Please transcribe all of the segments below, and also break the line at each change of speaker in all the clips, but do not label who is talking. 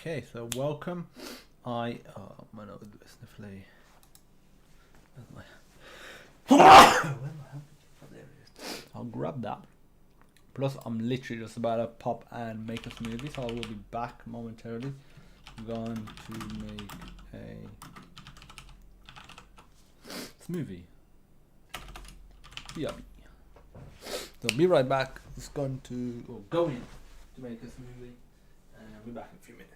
Okay, so welcome. My nose is sniffly. Where's my hand? Oh, there it is. I'll grab that. Plus, I'm literally just about to pop and make a smoothie, so I will be back momentarily. I'm going to make a smoothie. Yummy. So I'll be right back. Just going to go in to make a smoothie, and I'll be back in a few minutes.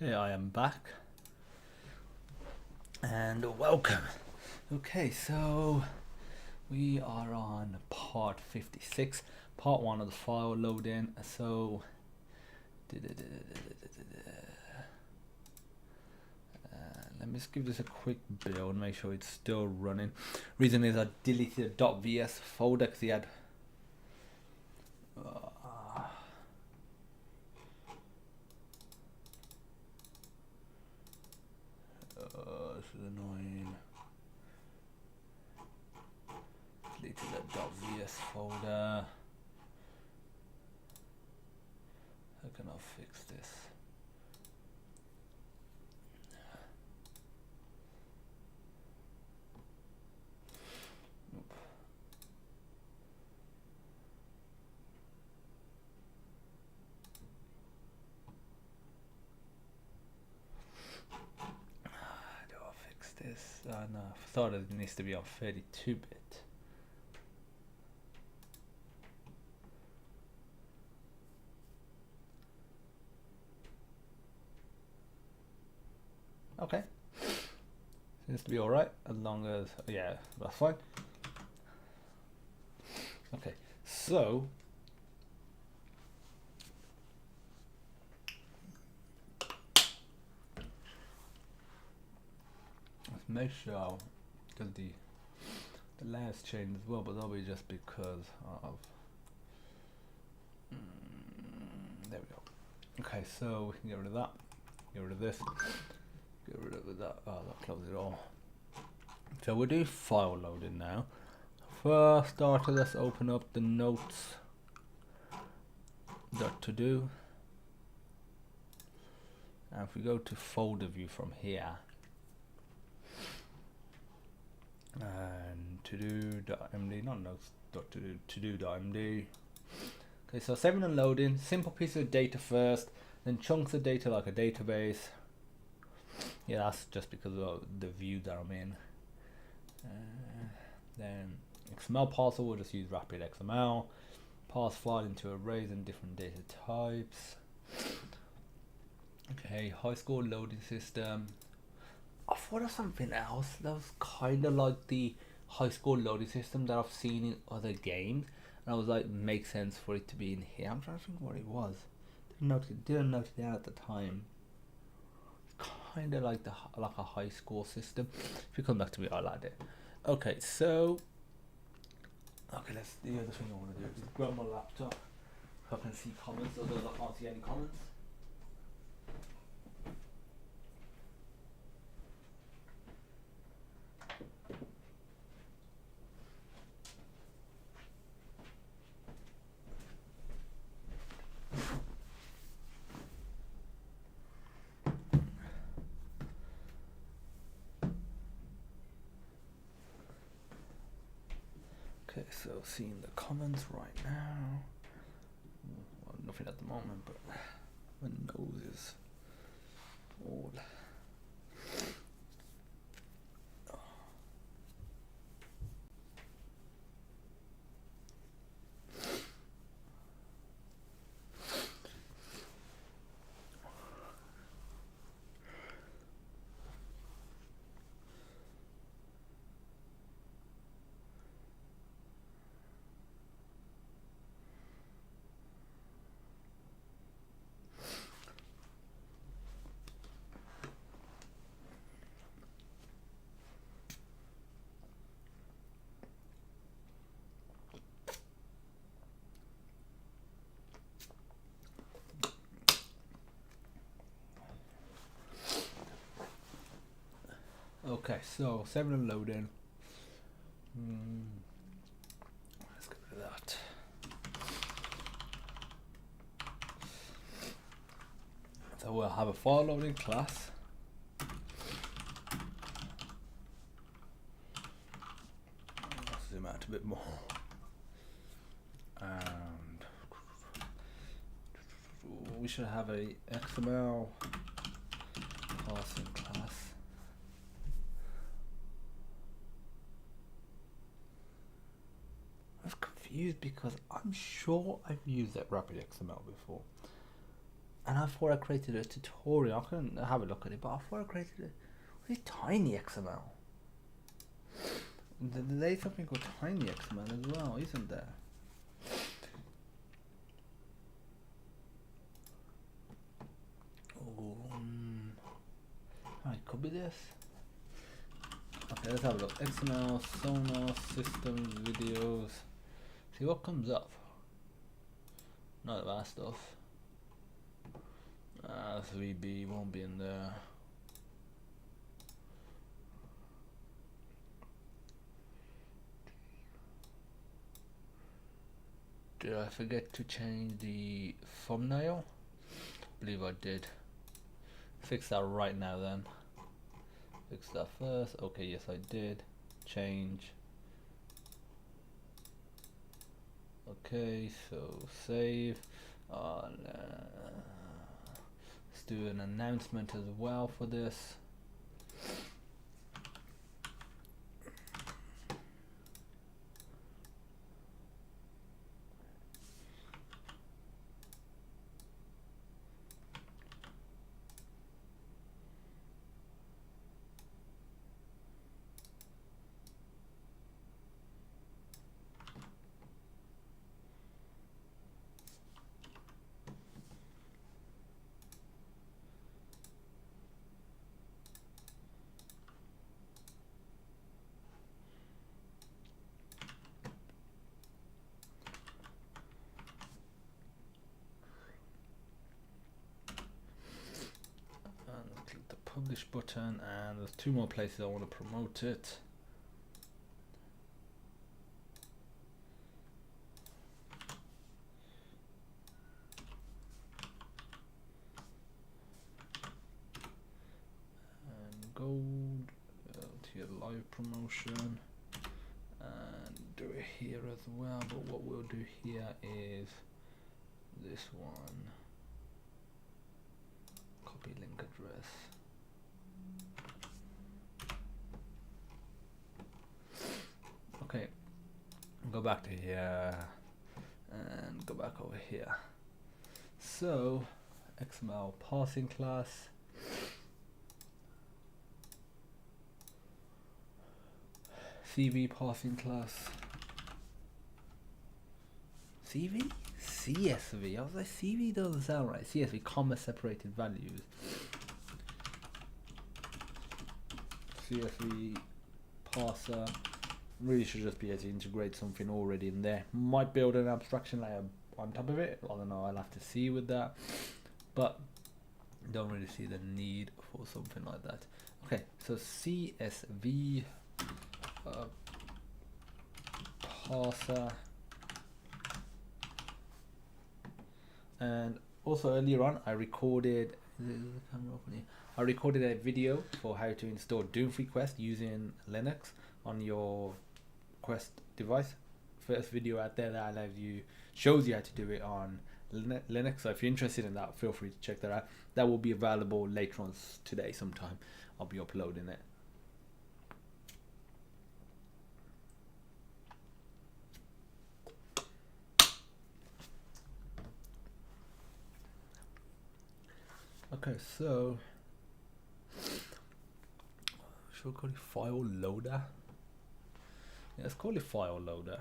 Okay, I am back. And welcome. Okay, so we are on part 56, part 1 of the file load-in. So let me just give this a quick build, make sure it's still running. Reason is I deleted the .vs folder because he had this is annoying. Deleted the .vs folder. How can I fix this? Nope. Do I fix this? No, I thought it needs to be on 32-bit. Okay, seems to be alright as long as, yeah, that's fine. Okay, so let's make sure, because the layers changed as well, but that'll be just because of there we go. Okay, so we can get rid of that, get rid of this, get rid of that. Oh, that closes it all. So we'll do file loading now. For starter, let's open up the notes .to do, and if we go to folder view from here and to do.md, not notes.to do.md. Okay, so saving and loading, simple piece of data first, then chunks of data like a database. Yeah, that's just because of the view that I'm in. Then XML parser, we'll just use rapid XML. Parse file into arrays and different data types. Okay, high score loading system. I thought of something else that was kind of like the high score loading system that I've seen in other games, and I was like, makes sense for it to be in here. I'm trying to think what it was. Didn't note it down at the time. Kind of like a high score system. If you come back to me, I'll add it. Okay, so okay, that's the other thing I want to do is grab my laptop so I can see comments, although I can't see any comments. Okay, so seeing the comments right now. Well, nothing at the moment, but my nose is all. Okay, so 7 and loading. Let's get rid of that. So we'll have a file loading class. Let's zoom out a bit more. And we should have a XML parsing class. I was confused because I'm sure I've used that rapid XML before. And I thought I created a tutorial. I couldn't have a look at it, but I thought I created a tiny XML. There's something called tiny XML as well, isn't there? Oh, it could be this. Okay, let's have a look. XML, Sonar, systems, videos. See what comes up. None of that stuff. 3B won't be in there. Did I forget to change the thumbnail? I believe I did. Fix that right now then. Fix that first. Okay, yes I did. Change. Okay, so save. Let's do an announcement as well for this. Publish button, and there's 2 more places I want to promote it. And gold to your live promotion, and do it here as well. But what we'll do here is this one. Copy link address. Okay, go back to here and go back over here. So XML parsing class, CV parsing class, CV? CSV. I was like, CV doesn't sound right. CSV, comma separated values. CSV parser. Really should just be able to integrate something already in there. Might build an abstraction layer on top of it. I don't know, I'll have to see with that. But don't really see the need for something like that. Okay, so CSV parser. And also earlier on I recorded a video for how to install Doomfree Quest using Linux on your Quest device. First video out there that shows you how to do it on Linux. So if you're interested in that, feel free to check that out. That will be available later on today sometime. I'll be uploading it. Okay, so should we call it file loader? Yeah, let's call it file loader.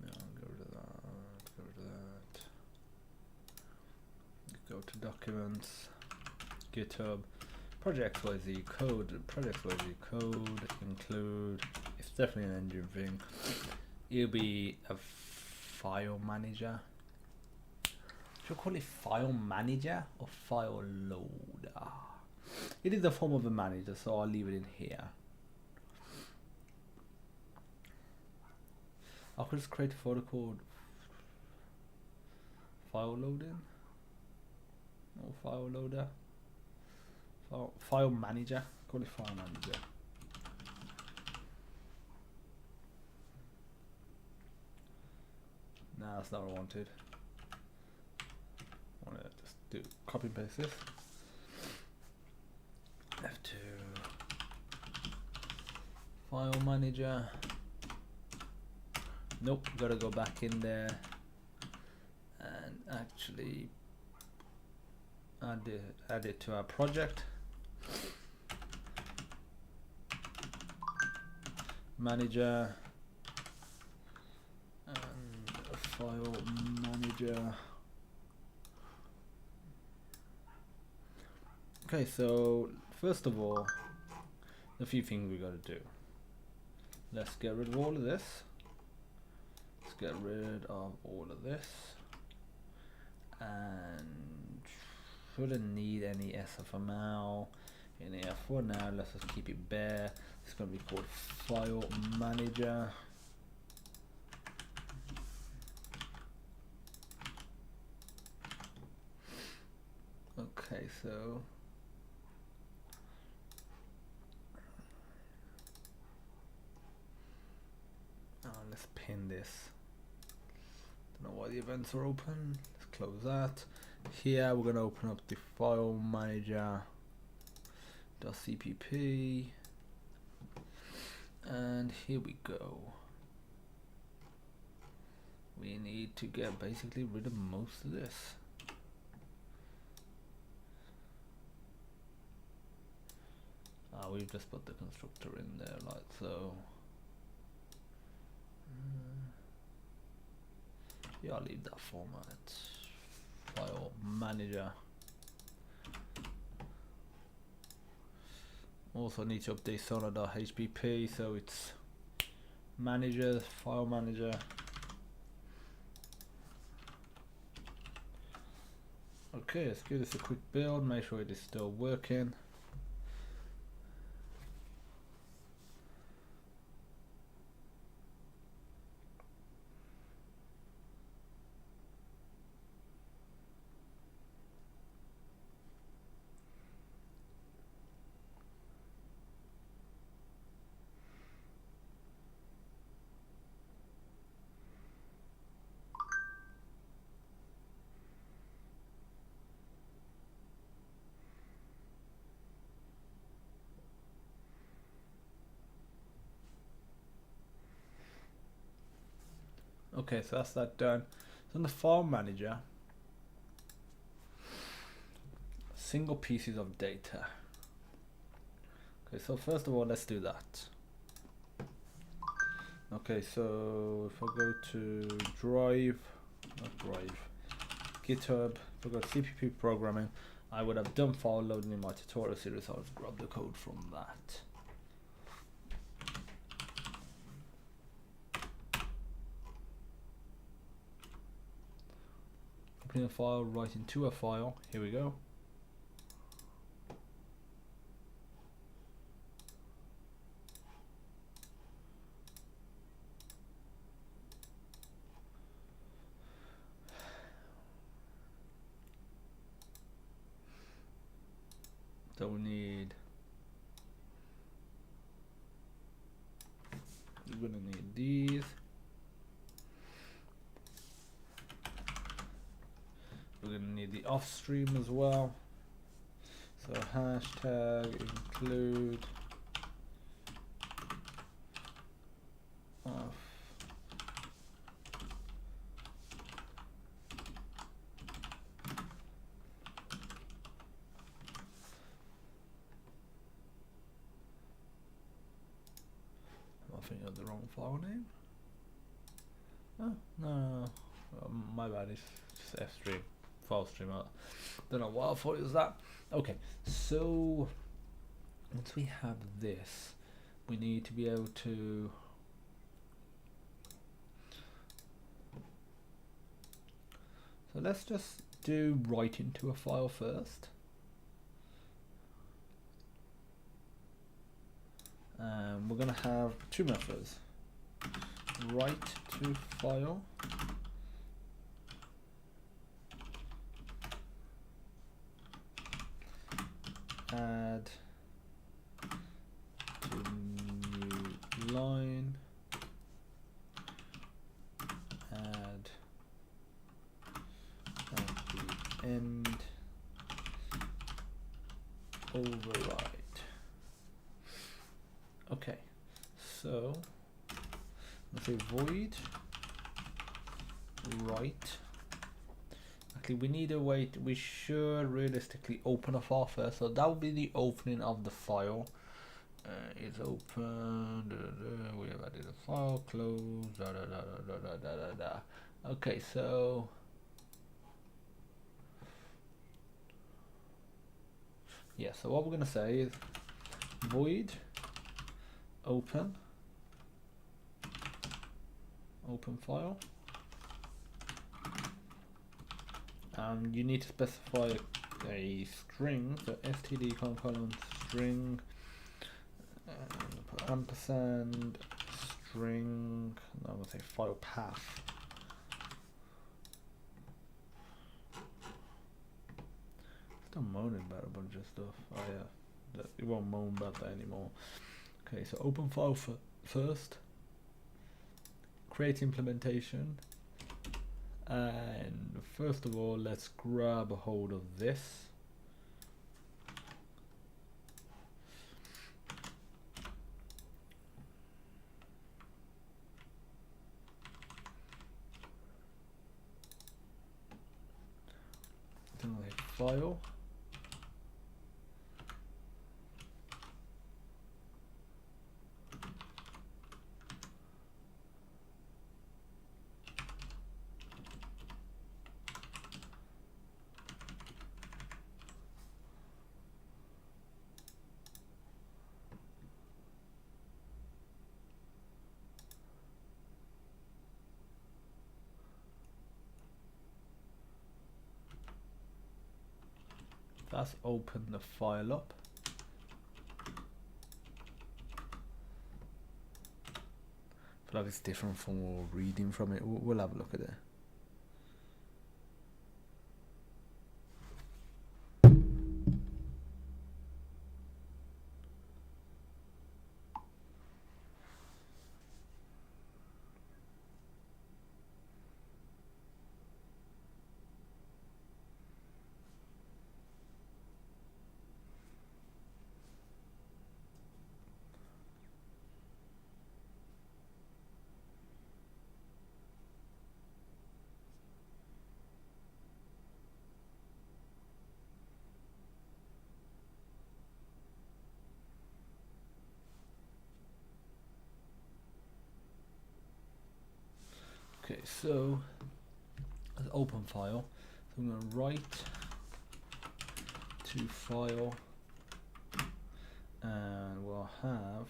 No, get rid of that. Get rid of that. Go to documents, GitHub, project XYZ code, project XYZ code, include. It's definitely an engine thing. It'll be a file manager. Should we call it file manager or file loader? It is the form of a manager, so I'll leave it in here. I could just create a folder called file loading or file loader. File manager. Call it file manager. Nah, that's not what I wanted. I want to just do copy and paste this. F2 file manager. Nope, gotta go back in there and actually add it to our project. Manager and a file manager. Okay, so first of all, a few things we got to do. Let's get rid of all of this. Let's get rid of all of this. And shouldn't need any SFML in here for now. Let's just keep it bare. It's going to be called File Manager. Okay, so let's pin this. Don't know why the events are open. Let's close that. Here we're going to open up the file manager.cpp, and here we go. We need to get basically rid of most of this. We've just put the constructor in there like so. Yeah, I'll leave that format. File manager. Also need to update sonar.hpp, so it's manager, file manager. Okay, let's give this a quick build, make sure it is still working. Okay, so that's that done. So in the file manager, single pieces of data. Okay, so first of all, let's do that. Okay, so if I go to GitHub, if I go to CPP programming, I would have done file loading in my tutorial series. I'll just grab the code from that. Opening a file, right into a file. Here we go. So we're gonna need these. We're gonna need the off stream as well. So hashtag include off. I think I have the wrong file name. Oh, no. My bad, it's just F stream, file stream. Don't know why I thought it was that. Okay, so once we have this, we need to be able to so let's just do write into a file first. We're gonna have two methods. Write to file add to new line, add at the end, override. Okay, so let's say void write exactly. We need a way. We should realistically open a file first. So that will be the opening of the file. It's open. We have added a file. Close. Okay, so yeah. So what we're gonna say is void open file. You need to specify a string, so std colon string ampersand string. I'm gonna say file path. Still moaning about a bunch of stuff. Oh yeah, you won't moan about that anymore. Okay, so open file first. Create implementation. And first of all, let's grab a hold of this. Then we file. Let's open the file up. I feel like it's different from what we're reading from it. We'll have a look at it. Okay, so let's open file. So I'm going to write to file, and we'll have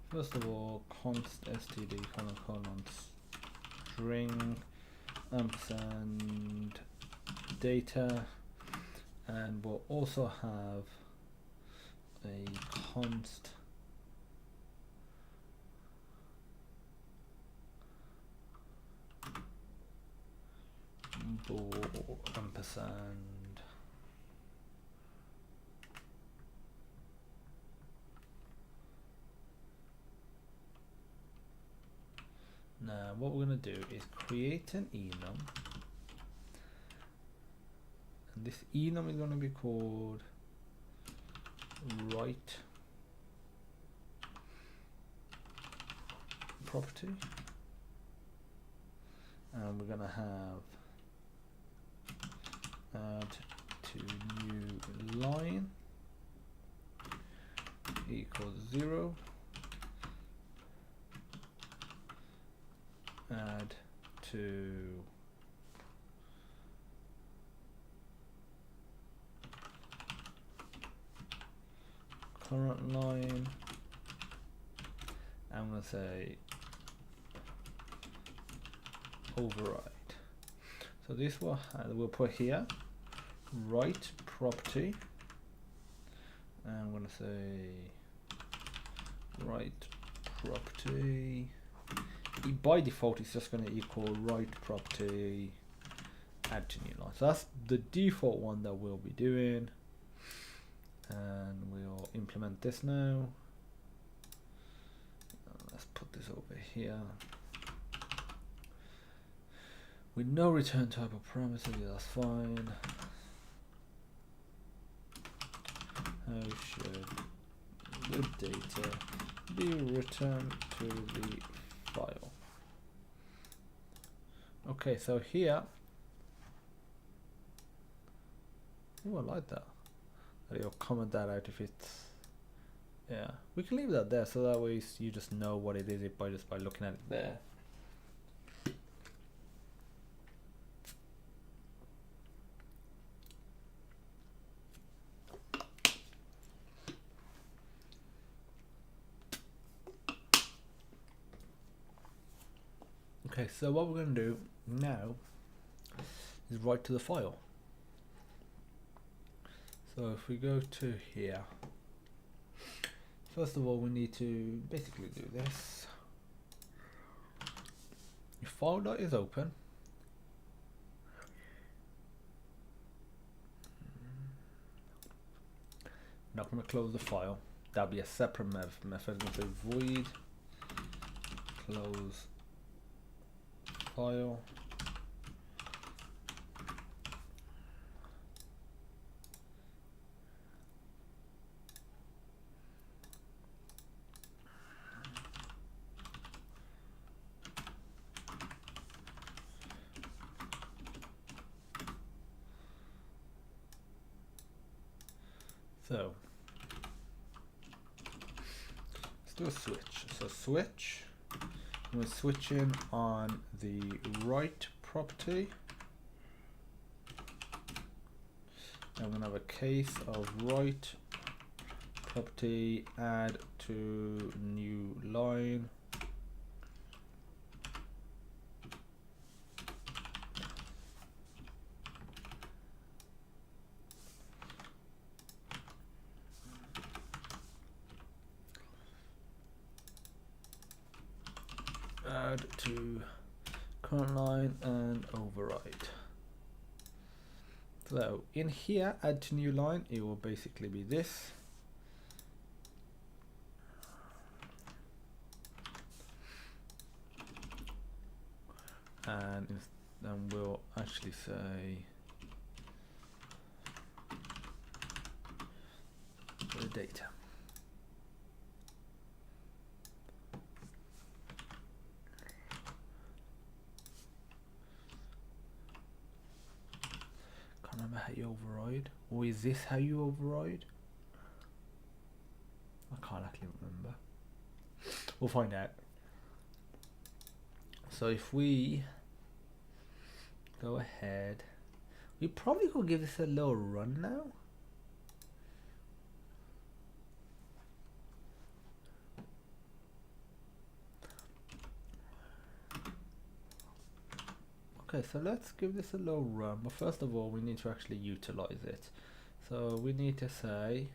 first of all const std colon string ampersand data, and we'll also have a const ampersand now what we're going to do is create an enum, and this enum is going to be called write property, and we're going to have add to new line equals 0, add to current line, I'm going to say override. So this will we'll put here write property, and I'm going to say write property. By default it's just going to equal write property add to new line. So that's the default one that we'll be doing, and we'll implement this now. Let's put this over here with no return type of parameter. Yeah, that's fine. How should the data be returned to the file? Okay, so here Oh, I like that. You'll comment that out if it's, yeah. We can leave that there so that way you just know what it is by looking at it there. Okay, so what we're going to do now is write to the file. So if we go to here, first of all we need to basically do this. Your file dot is open. Not going to close the file. That'll be a separate method. I'm going to say void close file. So let's do a switch. So switch. We're switching on the right property. I'm going to have a case of right property add to new line. Add to current line and override. So in here, add to new line, it will basically be this. And then we'll actually say the data. Can't remember how you override. Or is this how you override? I can't actually remember. We'll find out. So if we go ahead, we probably could give this a little run now. Okay, so let's give this a little run, but first of all we need to actually utilize it. So we need to say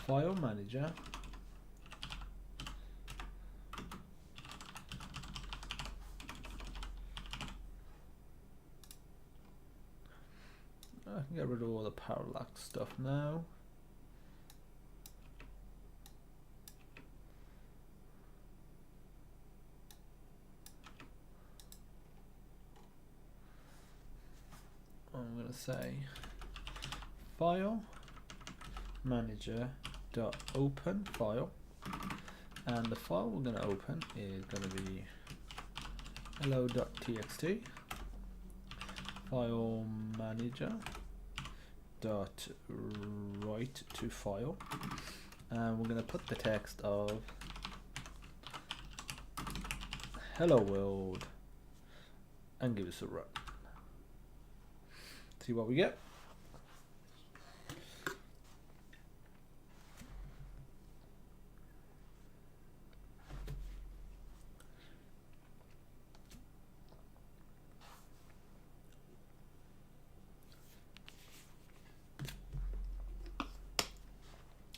file manager I can get rid of all the parallax stuff now. I'm going to say file manager dot open file, and the file we're going to open is going to be hello.txt file manager dot write to file, and we're going to put the text of hello world and give us a run. See what we get.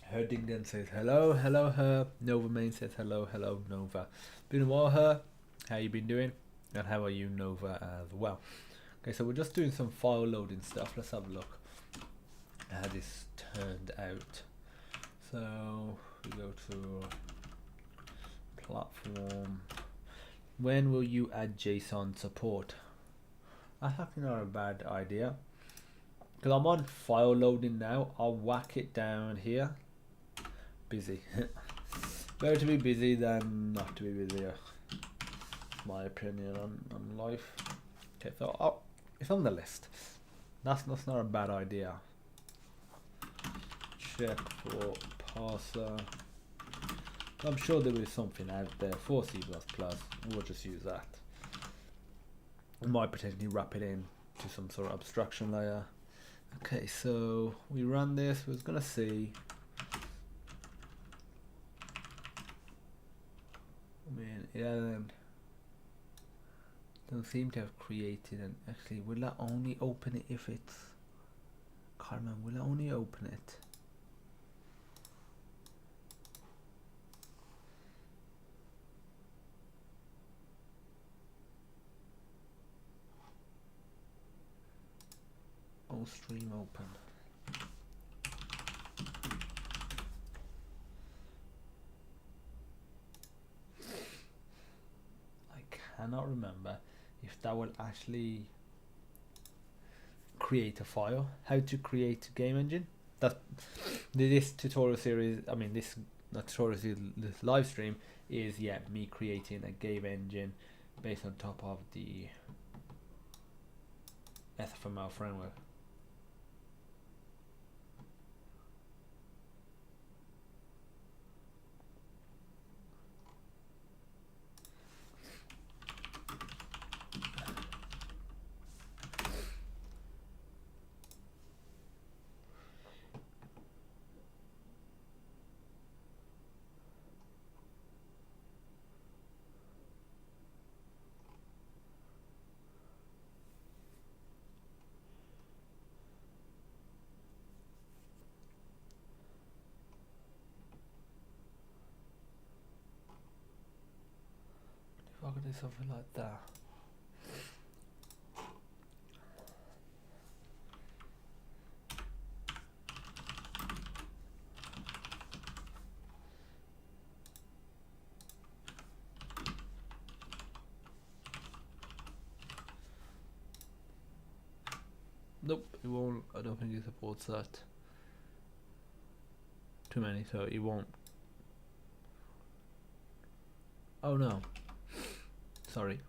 Her Ding Den says hello, hello her. Nova Main says hello, hello Nova. Been a while her. How you been doing? And how are you Nova as well? Okay, so we're just doing some file loading stuff. Let's have a look at how this turned out. So we go to platform. When will you add JSON support? That's actually not a bad idea, because I'm on file loading now. I'll whack it down here. Busy. Better to be busy than not to be busy. My opinion on life. Okay, so it's on the list. That's not a bad idea. Check for parser. I'm sure there is something out there for C++. We'll just use that. We might potentially wrap it in to some sort of abstraction layer. Okay, so we run this. We're gonna see. I mean, it doesn't seem to have created an. Actually, will I only open it if it's? Carmen, will I only open it? Oh, stream open. I cannot remember if that will actually create a file. How to create a game engine. That this tutorial series. I mean, this not tutorial series. This live stream is me creating a game engine based on top of the SFML framework. If I could do something like that. Nope, it won't. I don't think it supports that. Too many, so it won't. Oh no. Sorry.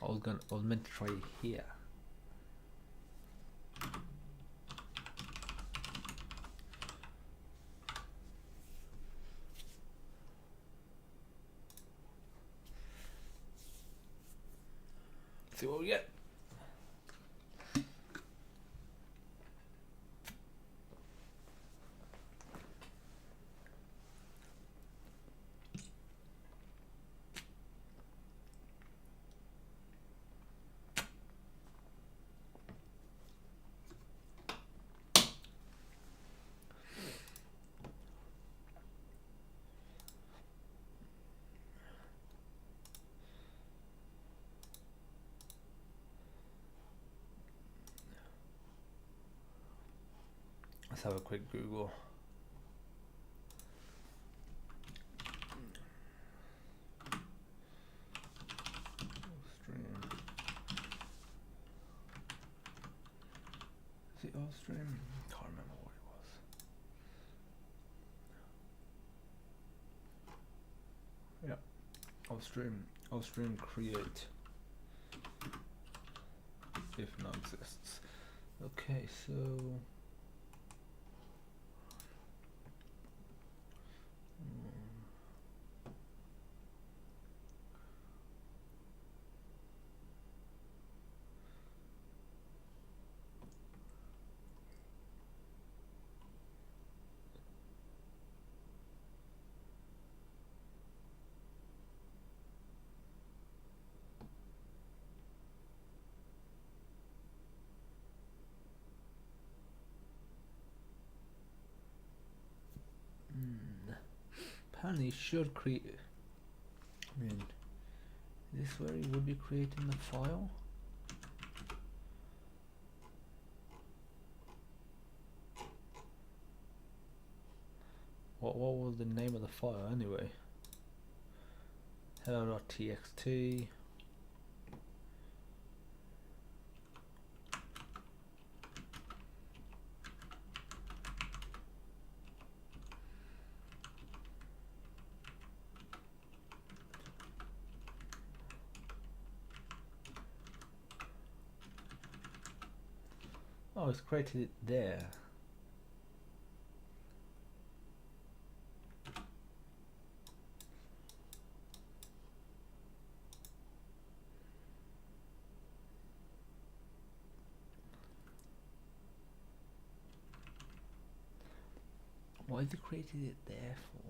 I was meant to try it here. See what we get. Let's have a quick Google. Stream. Is it all stream? Can't remember what it was. Yeah. All stream create. If none exists. Okay, so apparently it should create. I mean, is this where it would be creating the file? What was the name of the file anyway? Hello.txt. Oh, it's created it there. Why is it created it there for?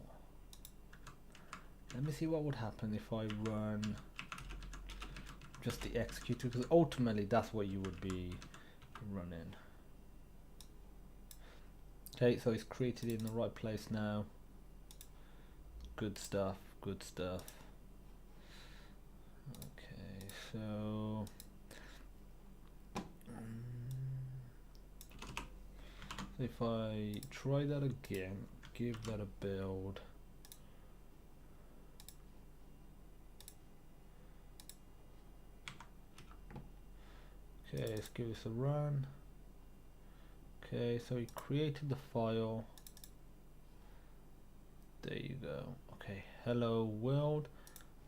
Let me see what would happen if I run just the executor, because ultimately that's what you would be running. Okay, so it's created in the right place now. Good stuff, good stuff. Okay, so if I try that again, give that a build. Okay, let's give this a run. Okay, so we created the file. There you go. Okay, hello world.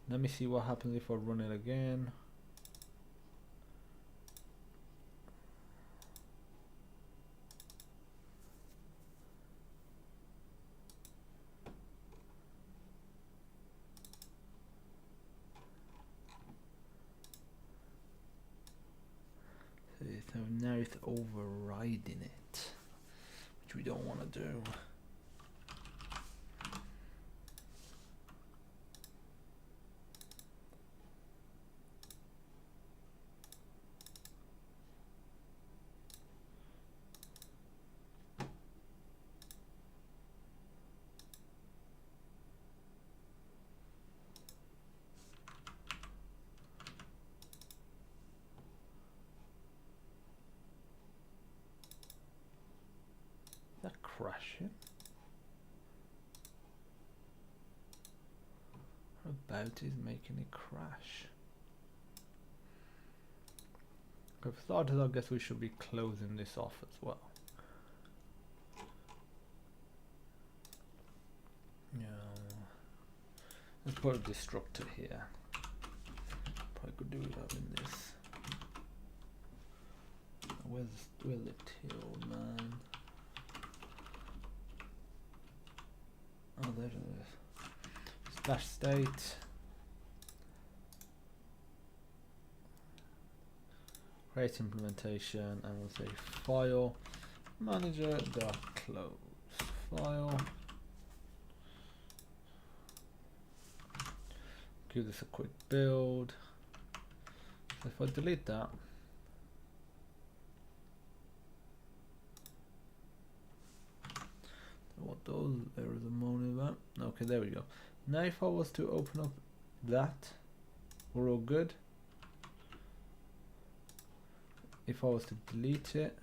Let me see what happens if I run it again. So now it's overriding it, which we don't want to do. Is that crashing? What about is making it crash? For starters, I guess we should be closing this off as well. Yeah. Let's put a destructor here. Probably could do it up in this. Where's the till, man? Oh, there it is. Slash state. Create implementation, and we'll say file manager dot close file. Give this a quick build. So if I delete that, what those errors are moaning about. Okay, there we go. Now if I was to open up that, we're all good. If I was to delete it,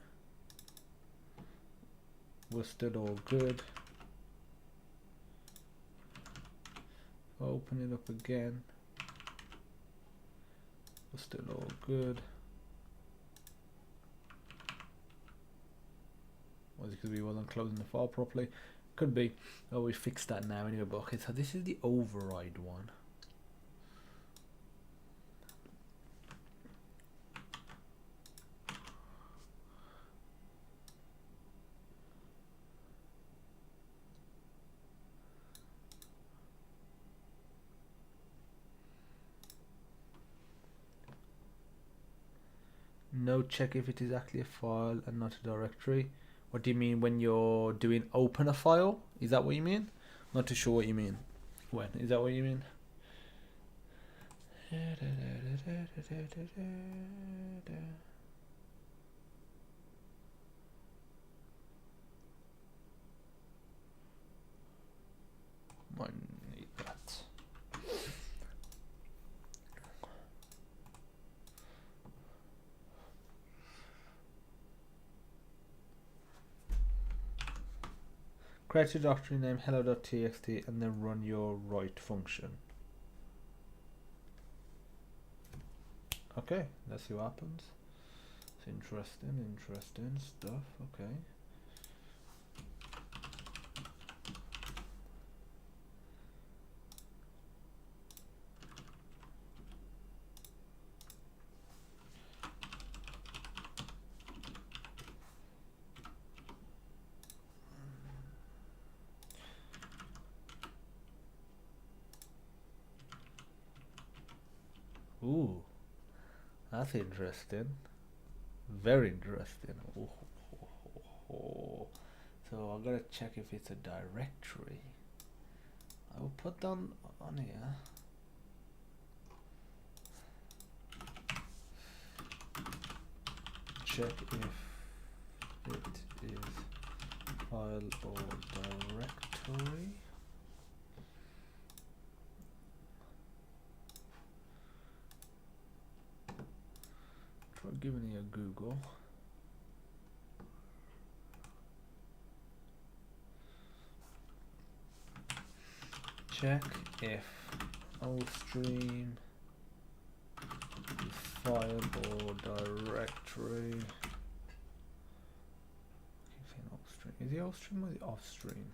we're still all good. If I open it up again, we're still all good. Was it because we wasn't closing the file properly? Could be. Oh, we fixed that now anyway. But okay, so this is the override one. No, check if it is actually a file and not a directory. What do you mean when you're doing open a file? Is that what you mean? Not too sure what you mean. When? Is that what you mean? Might need that. Create your directory name hello.txt and then run your write function. Okay, let's see what happens. It's interesting stuff. Okay. Ooh, that's interesting. Very interesting. Oh, oh, oh, oh. So I'm gonna check if it's a directory. I will put down on here. Check if it is file or directory. Try giving it a Google. Check if Livestream is file or directory. Keep saying Livestream. Is it Livestream or is it Offstream?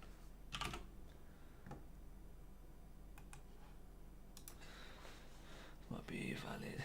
Might be valid.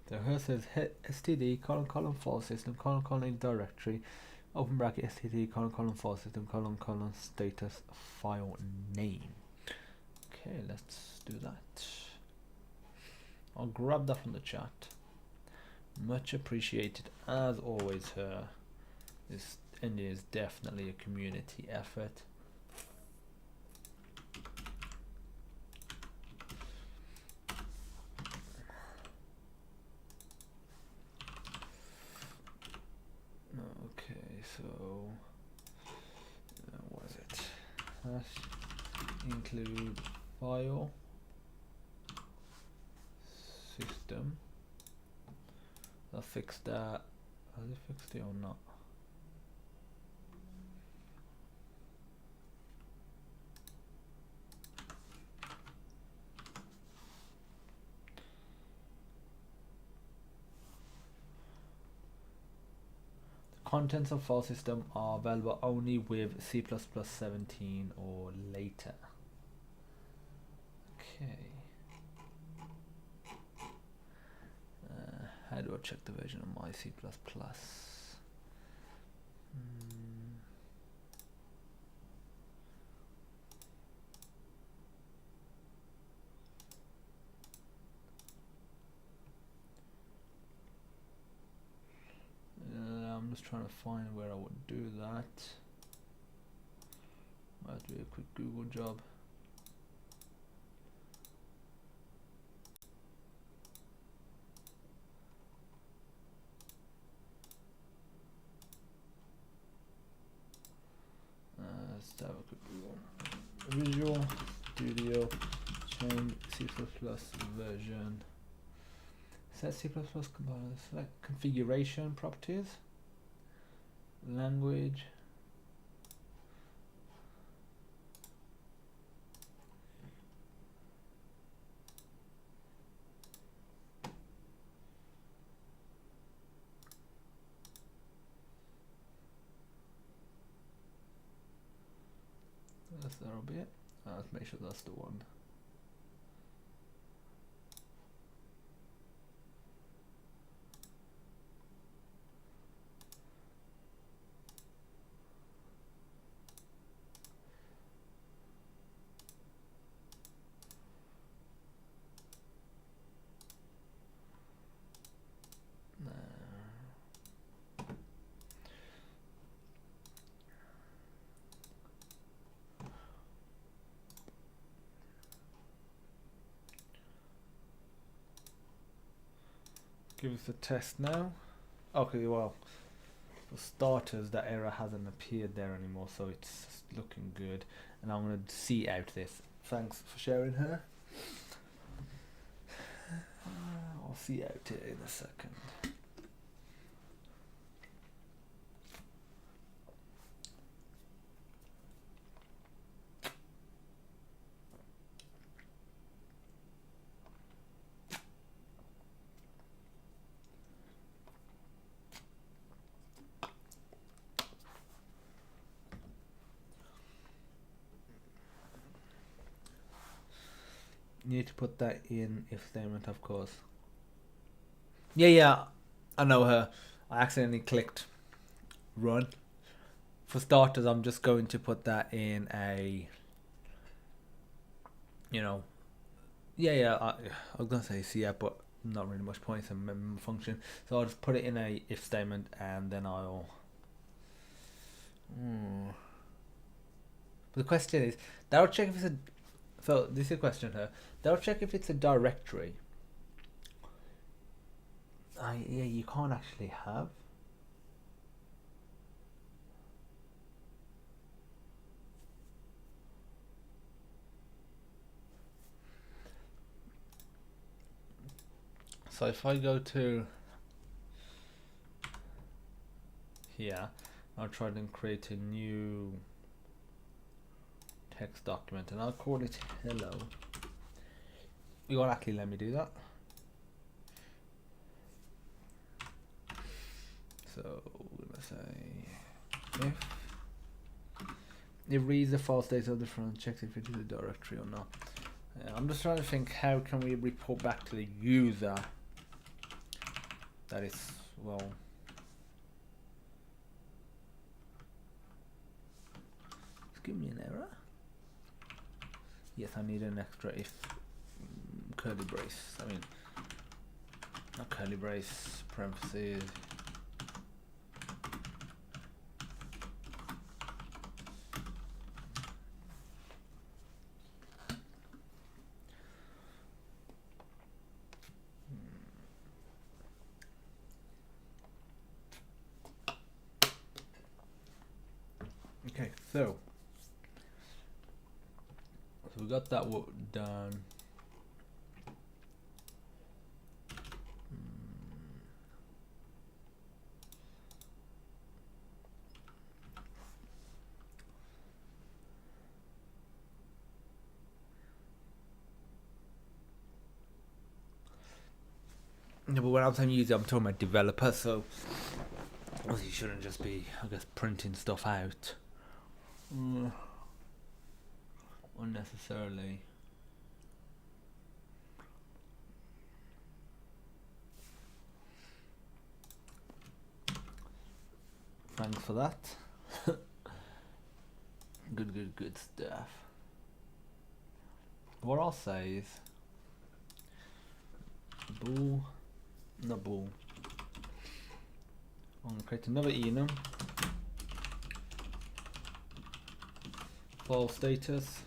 So here says std colon file system colon directory open bracket std colon file system colon status file name. Okay, let's do that. I'll grab that from the chat. Much appreciated as always. Her this engine is definitely a community effort. Okay, so what is it? Hash include file system. I'll fix that. Has it fixed it or not? Contents of file system are available only with C++ 17 or later. Okay. How do I check the version of my C++? I'm just trying to find where I would do that. Might be a quick Google job. Let's have a quick Google. Visual Studio change C++ version. Set C++ compiler. Select configuration properties. Language. That'll be it. Let's make sure that's the one. Give us a test now. Okay, well, for starters, that error hasn't appeared there anymore, so it's looking good. And I'm going to see out this. Thanks for sharing her. I'll see out it in a second. need to put that in if statement, of course. Yeah, I know her. I accidentally clicked run. For starters, I'm just going to put that in a, you know, I was gonna say yeah, but not really much point in member function. So I'll just put it in a if statement, and then I'll. But the question is, that'll check if it's a. So this is a question here. That'll check if it's a directory. Yeah, you can't actually have. So if I go to here, I'll try and create a new text document, and I'll call it hello. You won't actually let me do that. So we're gonna say if it reads the file state of the front, checks if it is a directory or not. I'm just trying to think, how can we report back to the user that is, well, just give me an error. Yes, I need an extra if curly brace. I mean, not curly brace, parentheses. Okay, so we got that work done. Yeah, but when I'm saying user, I'm talking about developer, so you shouldn't just be, I guess, printing stuff out unnecessarily. Thanks for that. Good stuff. What I'll say is bool, not bool. I'm gonna create another enum. File status.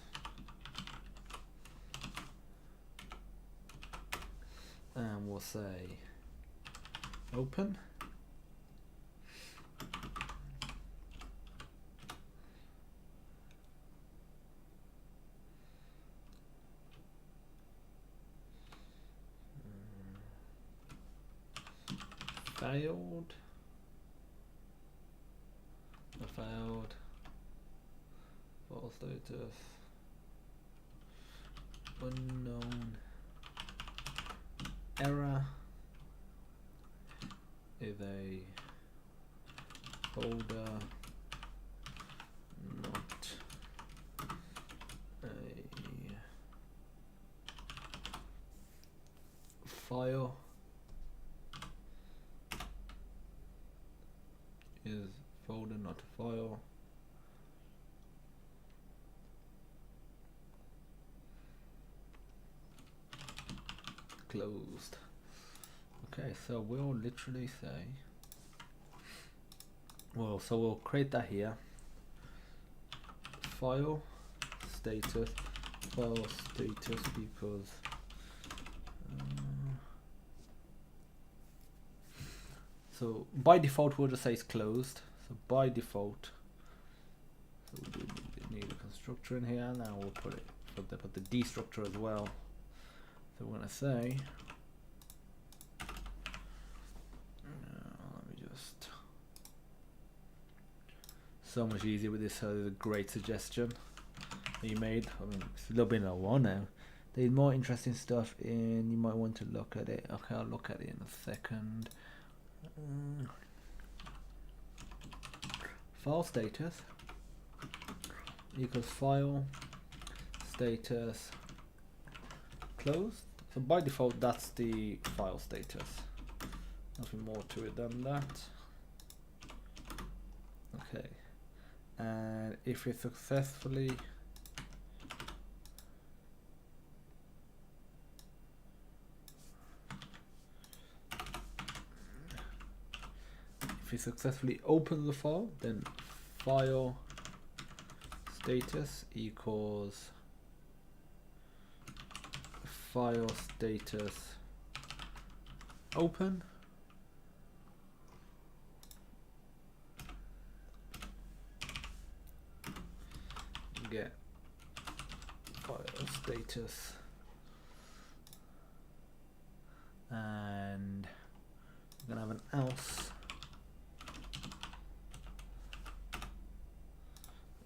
And we'll say open. Failed. Failed. File status. Unknown. Error is a folder, not a file. Is folder, not a file. Closed. Okay, so we'll literally say, well, so we'll create that here. File status equals so by default we'll just say it's closed. So by default, so we need a constructor in here. Now we'll put it put the D structure as well. So we're gonna say, let me just, so much easier with this. So there's a great suggestion that you made. I mean, it's a little bit in a while now. There's more interesting stuff in. You might want to look at it. Okay, I'll look at it in a second. File status equals file status closed. So by default, that's the file status. Nothing more to it than that. Okay, and if it successfully opens the file, then file status equals file status open. Get file status, and we're gonna have an else.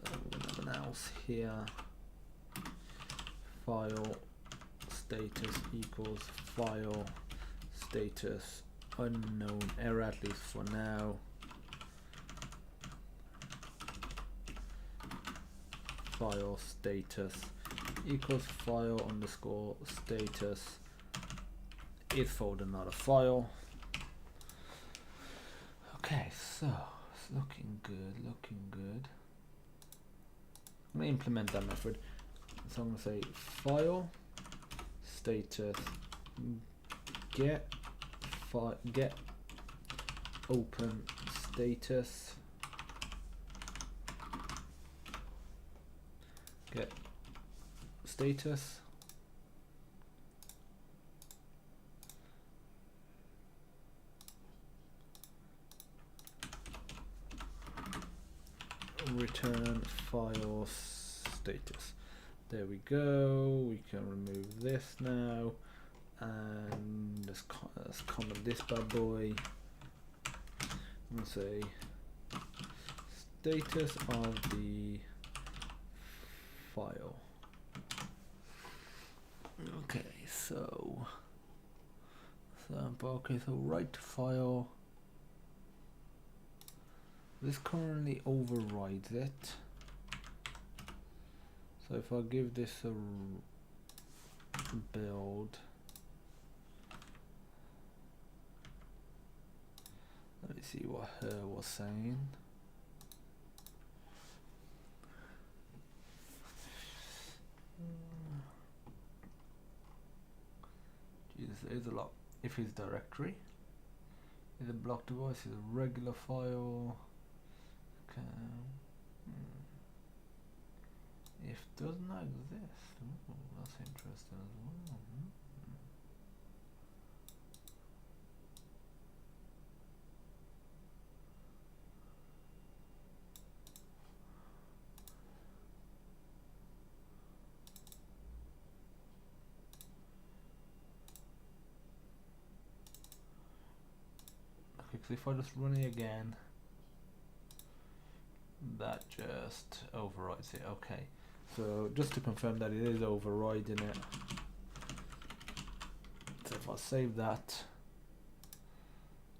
We're gonna have an else here. File status equals file status unknown error, at least for now. File status equals file underscore status is folder, not a file. Okay, so it's looking good, looking good. I'm gonna implement that method. So I'm gonna say file status get open status get status return file status. There we go. We can remove this now, and let's comment this bad boy. I'm gonna say status of the file. Okay, so write file. This currently overrides it. So if I give this a build, let me see what her was saying. Jesus, there's a lot. If it's directory, is a block device, is a regular file. Okay. If does not exist, ooh, that's interesting as well. Okay, so if I just run it again, that just overrides it. Okay. So just to confirm that it is overriding it. So if I save that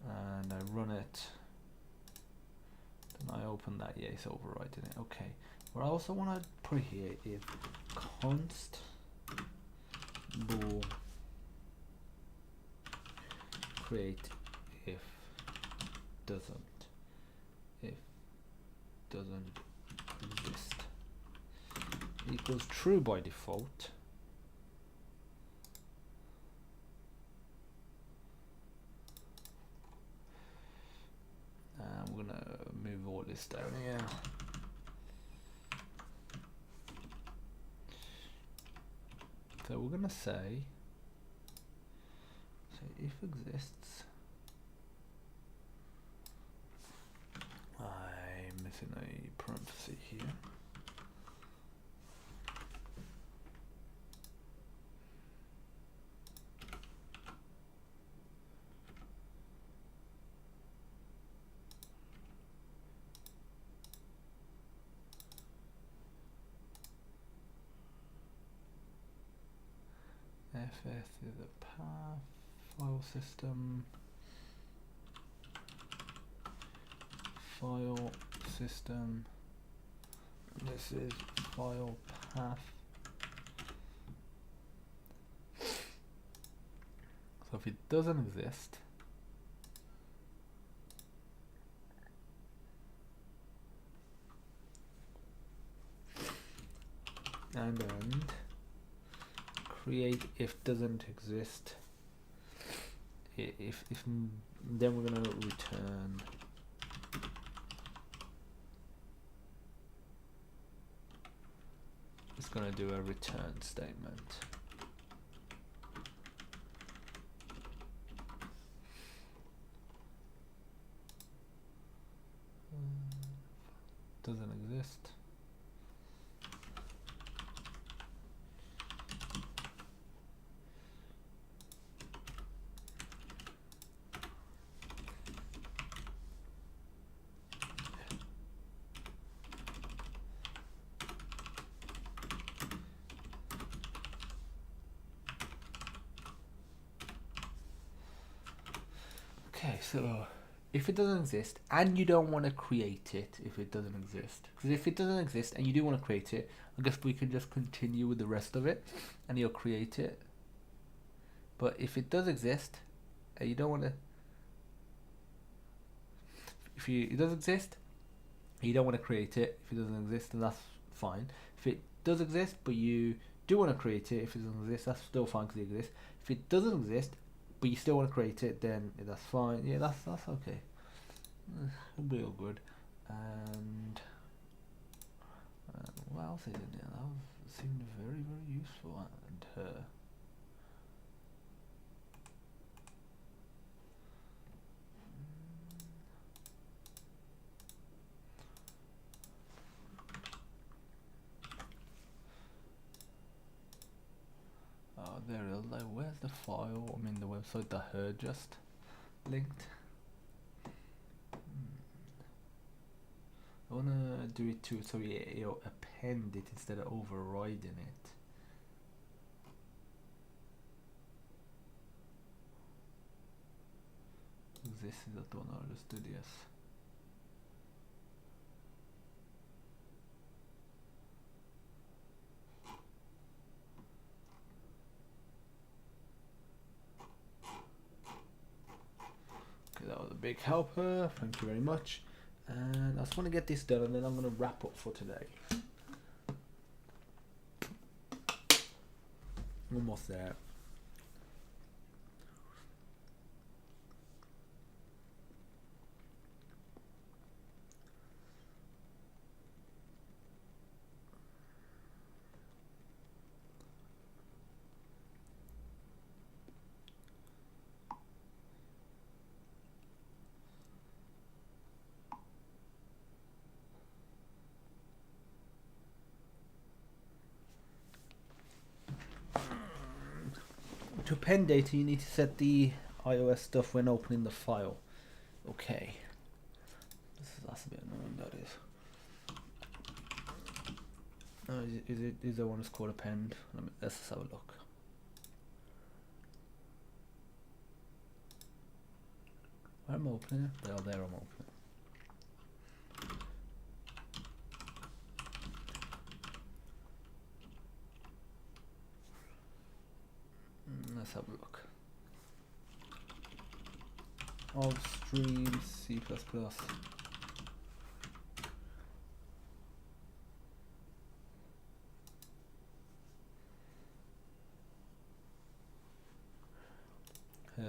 and I run it, then I open that, yeah, it's overriding it. Okay. What I also want to put here is const bool create if doesn't exist equals true by default. And we're gonna move all this down here. So we're gonna say if exists. I'm missing a parenthesis here. FS is a path file system. File system. This is file path. So if it doesn't exist, and create if doesn't exist, if then we're gonna return it's gonna do a return statement. Doesn't exist. Okay, so if it doesn't exist and you don't want to create it, if it doesn't exist, because if it doesn't exist and you do want to create it, I guess we can just continue with the rest of it and you'll create it. But if it does exist and you don't want to, it does exist, you don't want to create it. If it doesn't exist, then that's fine. If it does exist but you do want to create it, if it doesn't exist, that's still fine because it exists. If it doesn't exist but you still want to create it, then that's fine. Yeah, that's okay. It'll be all good. And what else is in there? That seemed very, very useful. And oh, there it is. Like, where's the file? I mean, the website that her just linked. I wanna do it too, so you append it instead of overriding it. This is the one I'll just do this. Okay, that was a big helper. Thank you very much. And I just want to get this done and then I'm going to wrap up for today. Almost there. To append data, you need to set the iOS stuff when opening the file. Okay. That's a bit annoying, that is. Is there one that's called append? Let's just have a look. Where am I opening it? Oh, there I'm opening it. Let's have a look. Offstream C++.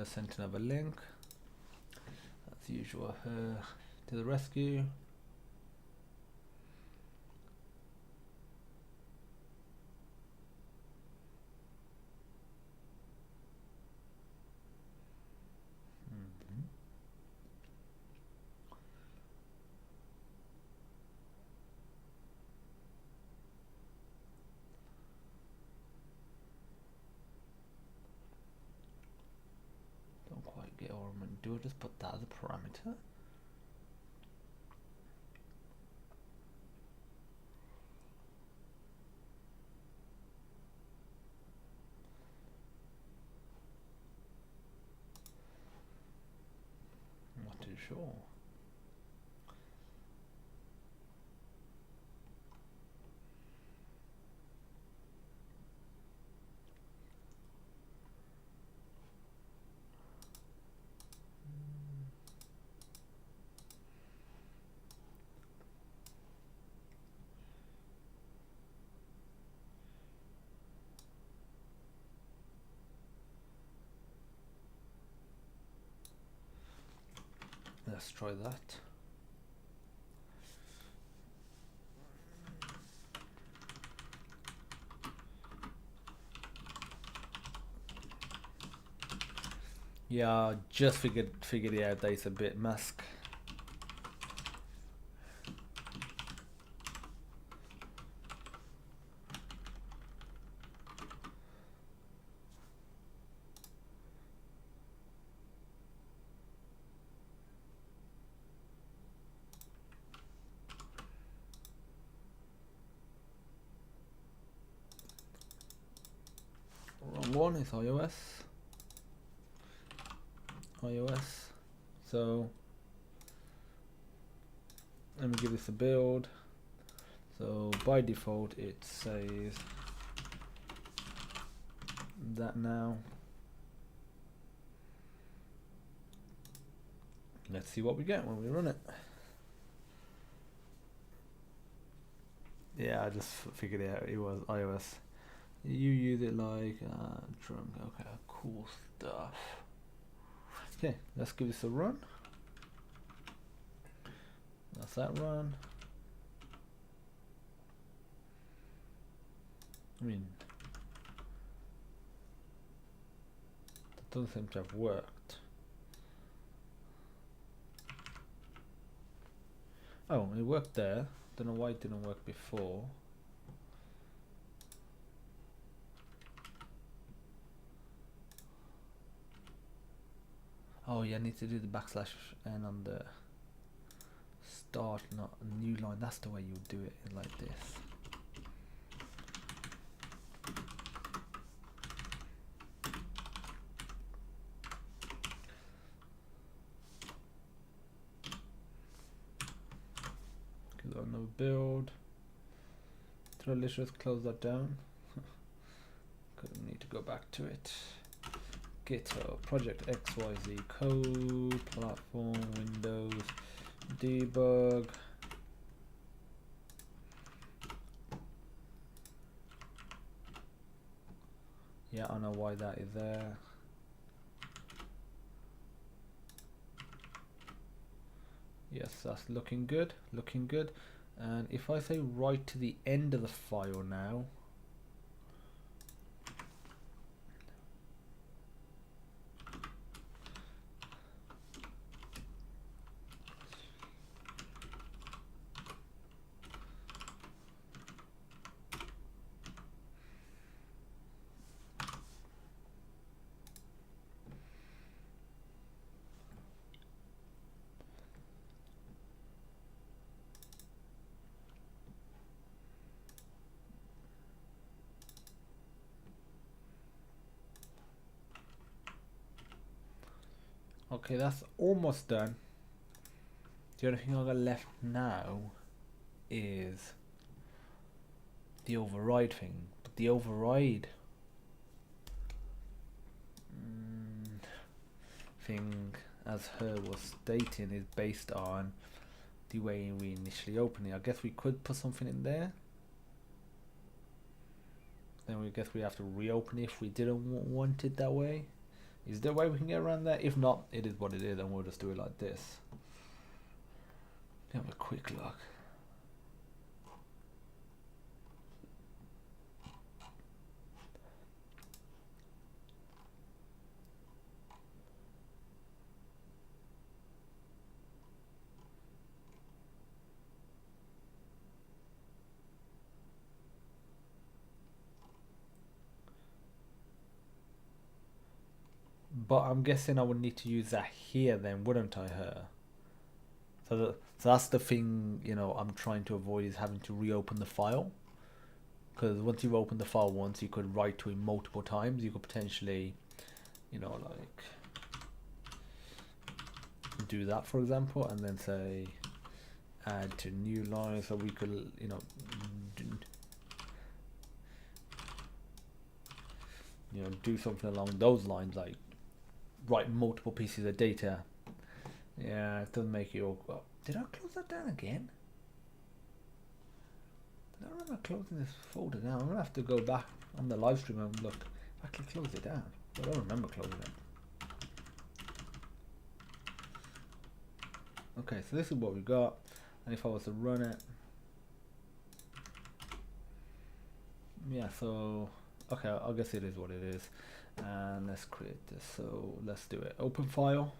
Sent another link. As usual, to the rescue. Get what I'm going to do, just put that as a parameter. I'm not too sure. let's try that. Yeah, just figured it out that it's a bit mask. Wrong one, it's iOS. So let me give this a build. So by default it says that now. Let's see what we get when we run it. Yeah, I just figured it out, it was iOS. You use it like drum. Okay, cool stuff. Okay, let's give this a run. That's that run. I mean, that doesn't seem to have worked. Oh, it worked there. Don't know why it didn't work before. Oh yeah, I need to do the backslash and on the start, not a new line. That's the way you do it, like this. Give that another build. Did I literally just close that down? Couldn't need to go back to it. GitHub, project XYZ, code, platform, Windows, debug. Yeah, I know why that is there. Yes, that's looking good, looking good. And if I say write to the end of the file now, okay, that's almost done. The only thing I got left now is the override thing. But the override thing, as her was stating, is based on the way we initially open it. I guess we could put something in there. Then we guess we have to reopen it if we didn't want it that way. Is there a way we can get around that? If not, it is what it is, and we'll just do it like this. Have a quick look. But I'm guessing I would need to use that here then, wouldn't I, her? So that's the thing, you know, I'm trying to avoid, is having to reopen the file. Because once you've opened the file once, you could write to it multiple times. You could potentially, you know, like do that, for example, and then say add to new line, so we could, you know, do something along those lines, like write multiple pieces of data. Yeah, it doesn't make it all. Oh, did I close that down again? I don't remember closing this folder down. I'm gonna have to go back on the live stream and look. Actually, close it down. I don't remember closing it. Okay, so this is what we got, and if I was to run it, yeah, so okay, I guess it is what it is. And let's create this. So let's do it. Open file.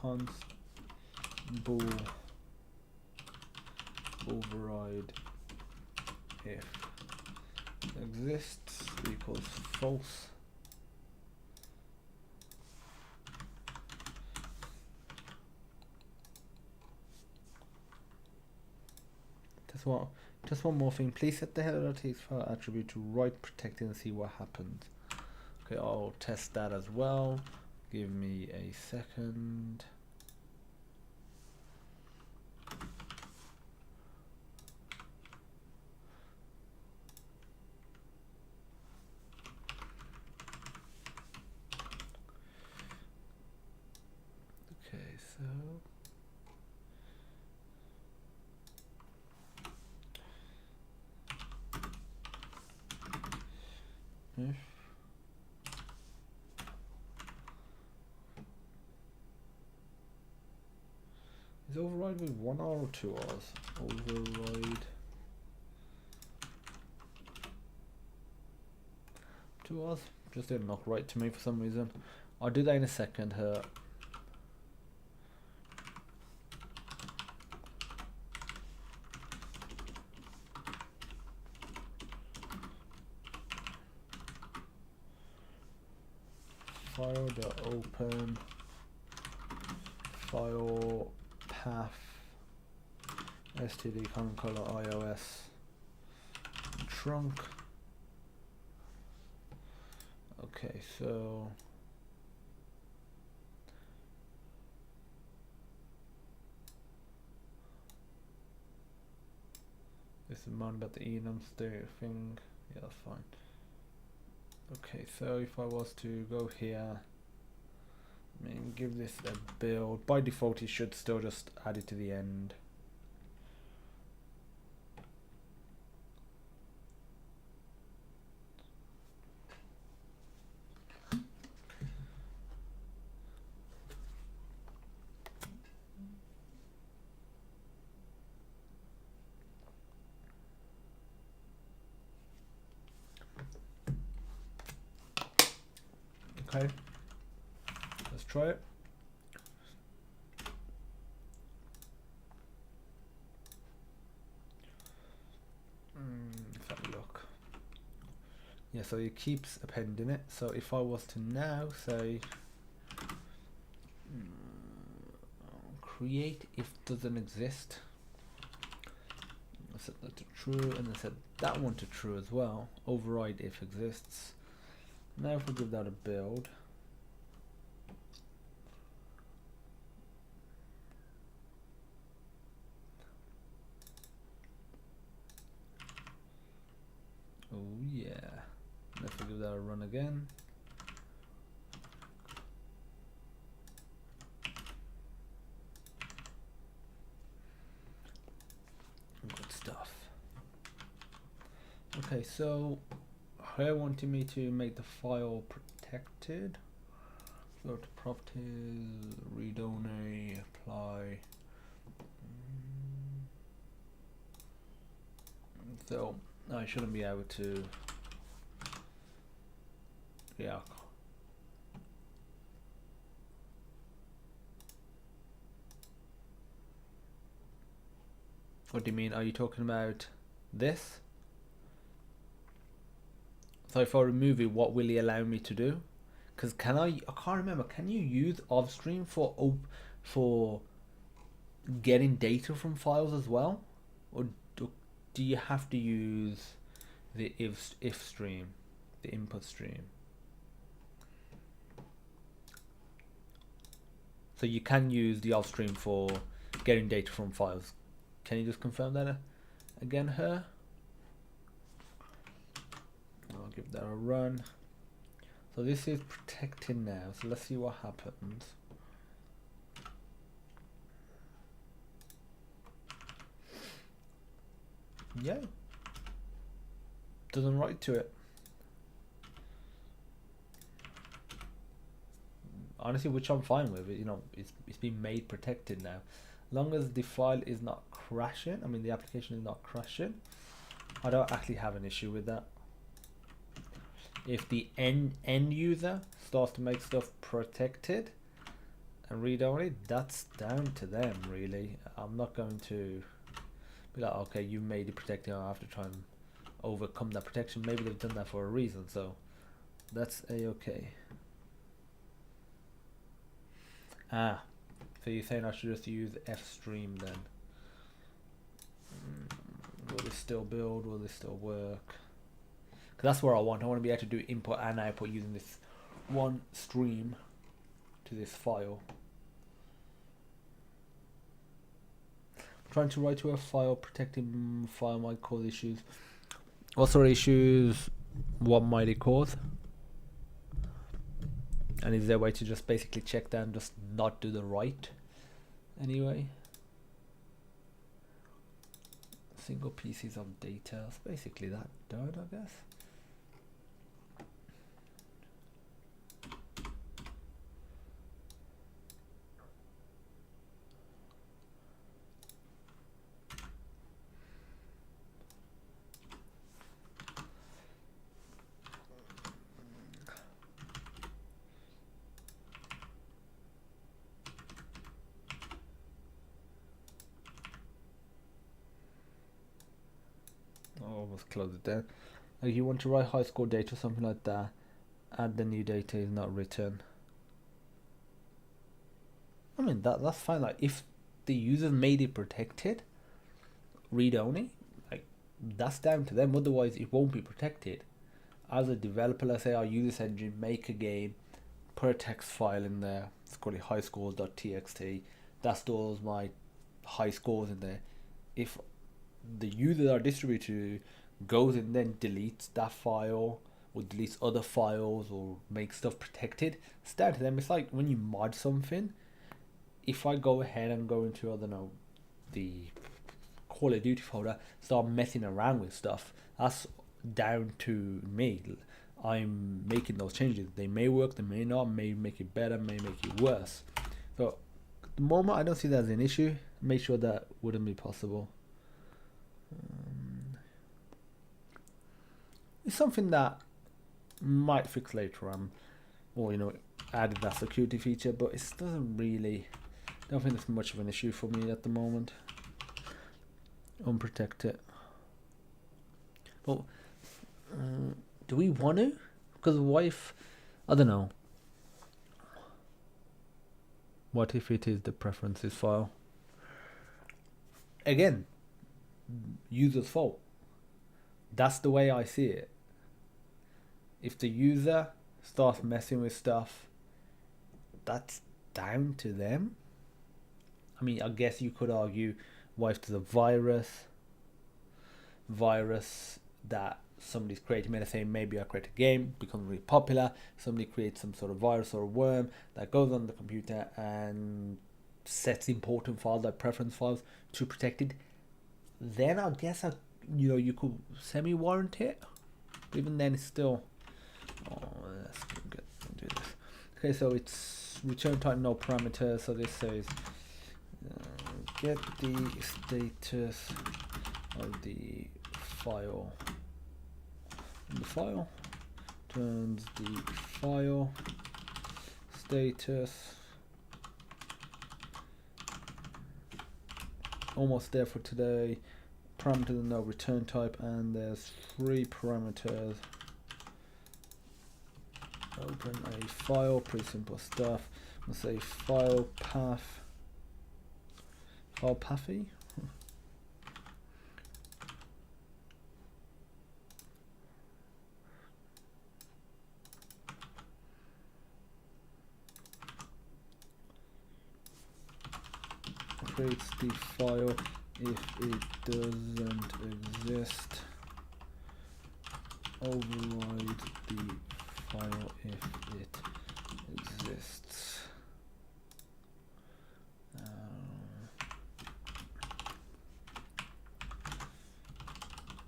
Const bool override if exists equals false. Just one more thing. Please set the header.txt file attribute to write protected and see what happens. Okay, I'll test that as well. Give me a second. Okay, so if is override with 1 R or 2 R's? Override 2 R's? Just didn't look right to me for some reason. I'll do that in a second here. File.open file path std common color iOS trunk. Okay, so this is mine about the enum stereo thing. Yeah, that's fine. Okay, so if I was to go here, I mean, give this a build. By default, it should still just add it to the end. Okay, let's try it. Let's have a look. Yeah, so it keeps appending it. So if I was to now say create if doesn't exist, I set that to true, and then set that one to true as well. Override if exists. Now if we give that a build, oh yeah, let's give that a run again. Good stuff. Okay, so I wanted me to make the file protected. Go to properties, read only, apply. So I shouldn't be able to. Yeah. What do you mean? Are you talking about this? So if I remove it, what will he allow me to do? Because I can't remember. Can you use Livestream for getting data from files as well, or do you have to use the if stream, the input stream? So you can use the Livestream for getting data from files. Can you just confirm that again here? I'll give that a run. So this is protected now. So let's see what happens. Yeah. Doesn't write to it. Honestly, which I'm fine with. You know, it's been made protected now. As long as the file is not crashing, I mean the application is not crashing, I don't actually have an issue with that. If the end user starts to make stuff protected and read only, that's down to them really. I'm not going to be like, okay, you made it protected, I have to try and overcome that protection. Maybe they've done that for a reason, so that's a-okay. Ah, so you're saying I should just use Fstream then? Will this still build? Will this still work? Because that's what I want. I want to be able to do input and output using this one stream to this file. I'm trying to write to a file, protecting file might cause issues. What sort of issues? What might it cause? And is there a way to just basically check that and just not do the write anyway? Single pieces of data. It's basically that done, I guess. Almost close it down. Like you want to write high score data or something like that, add the new data is not written. I mean that's fine. Like if the user made it protected, read only, like that's down to them. Otherwise it won't be protected. As a developer, let's say I use this engine, make a game, put a text file in there, it's called it highscores.txt, that stores my high scores in there. If the user or distributor goes and then deletes that file or deletes other files or makes stuff protected, it's down to them. It's like when you mod something. If I go ahead and go into, I don't know, the Call of Duty folder, start messing around with stuff, that's down to me. I'm making those changes. They may work, they may not, may make it better, may make it worse. So at the moment I don't see that as an issue. Make sure that wouldn't be possible. It's something that might fix later on, or you know, added that security feature, but it doesn't really, I don't think it's much of an issue for me at the moment. Unprotect it. But do we want to? Because what if, I don't know, what if it is the preferences file? Again, user's fault. That's the way I see it. If the user starts messing with stuff, that's down to them. I mean, I guess you could argue, what if there's a virus that somebody's creating, let's say maybe I create a game, becomes really popular, somebody creates some sort of virus or a worm that goes on the computer and sets important files like preference files to protected, then I guess you could semi-warrant it. Even then it's still, let's do this. Okay, so it's return type no parameters, so this says get the status of the file. The file turns the file status. Almost there for today. Parameters no return type, and there's 3 parameters. Open a file, pretty simple stuff. Let's say file path. File pathy. creates the file if it doesn't exist. Override the file if it exists.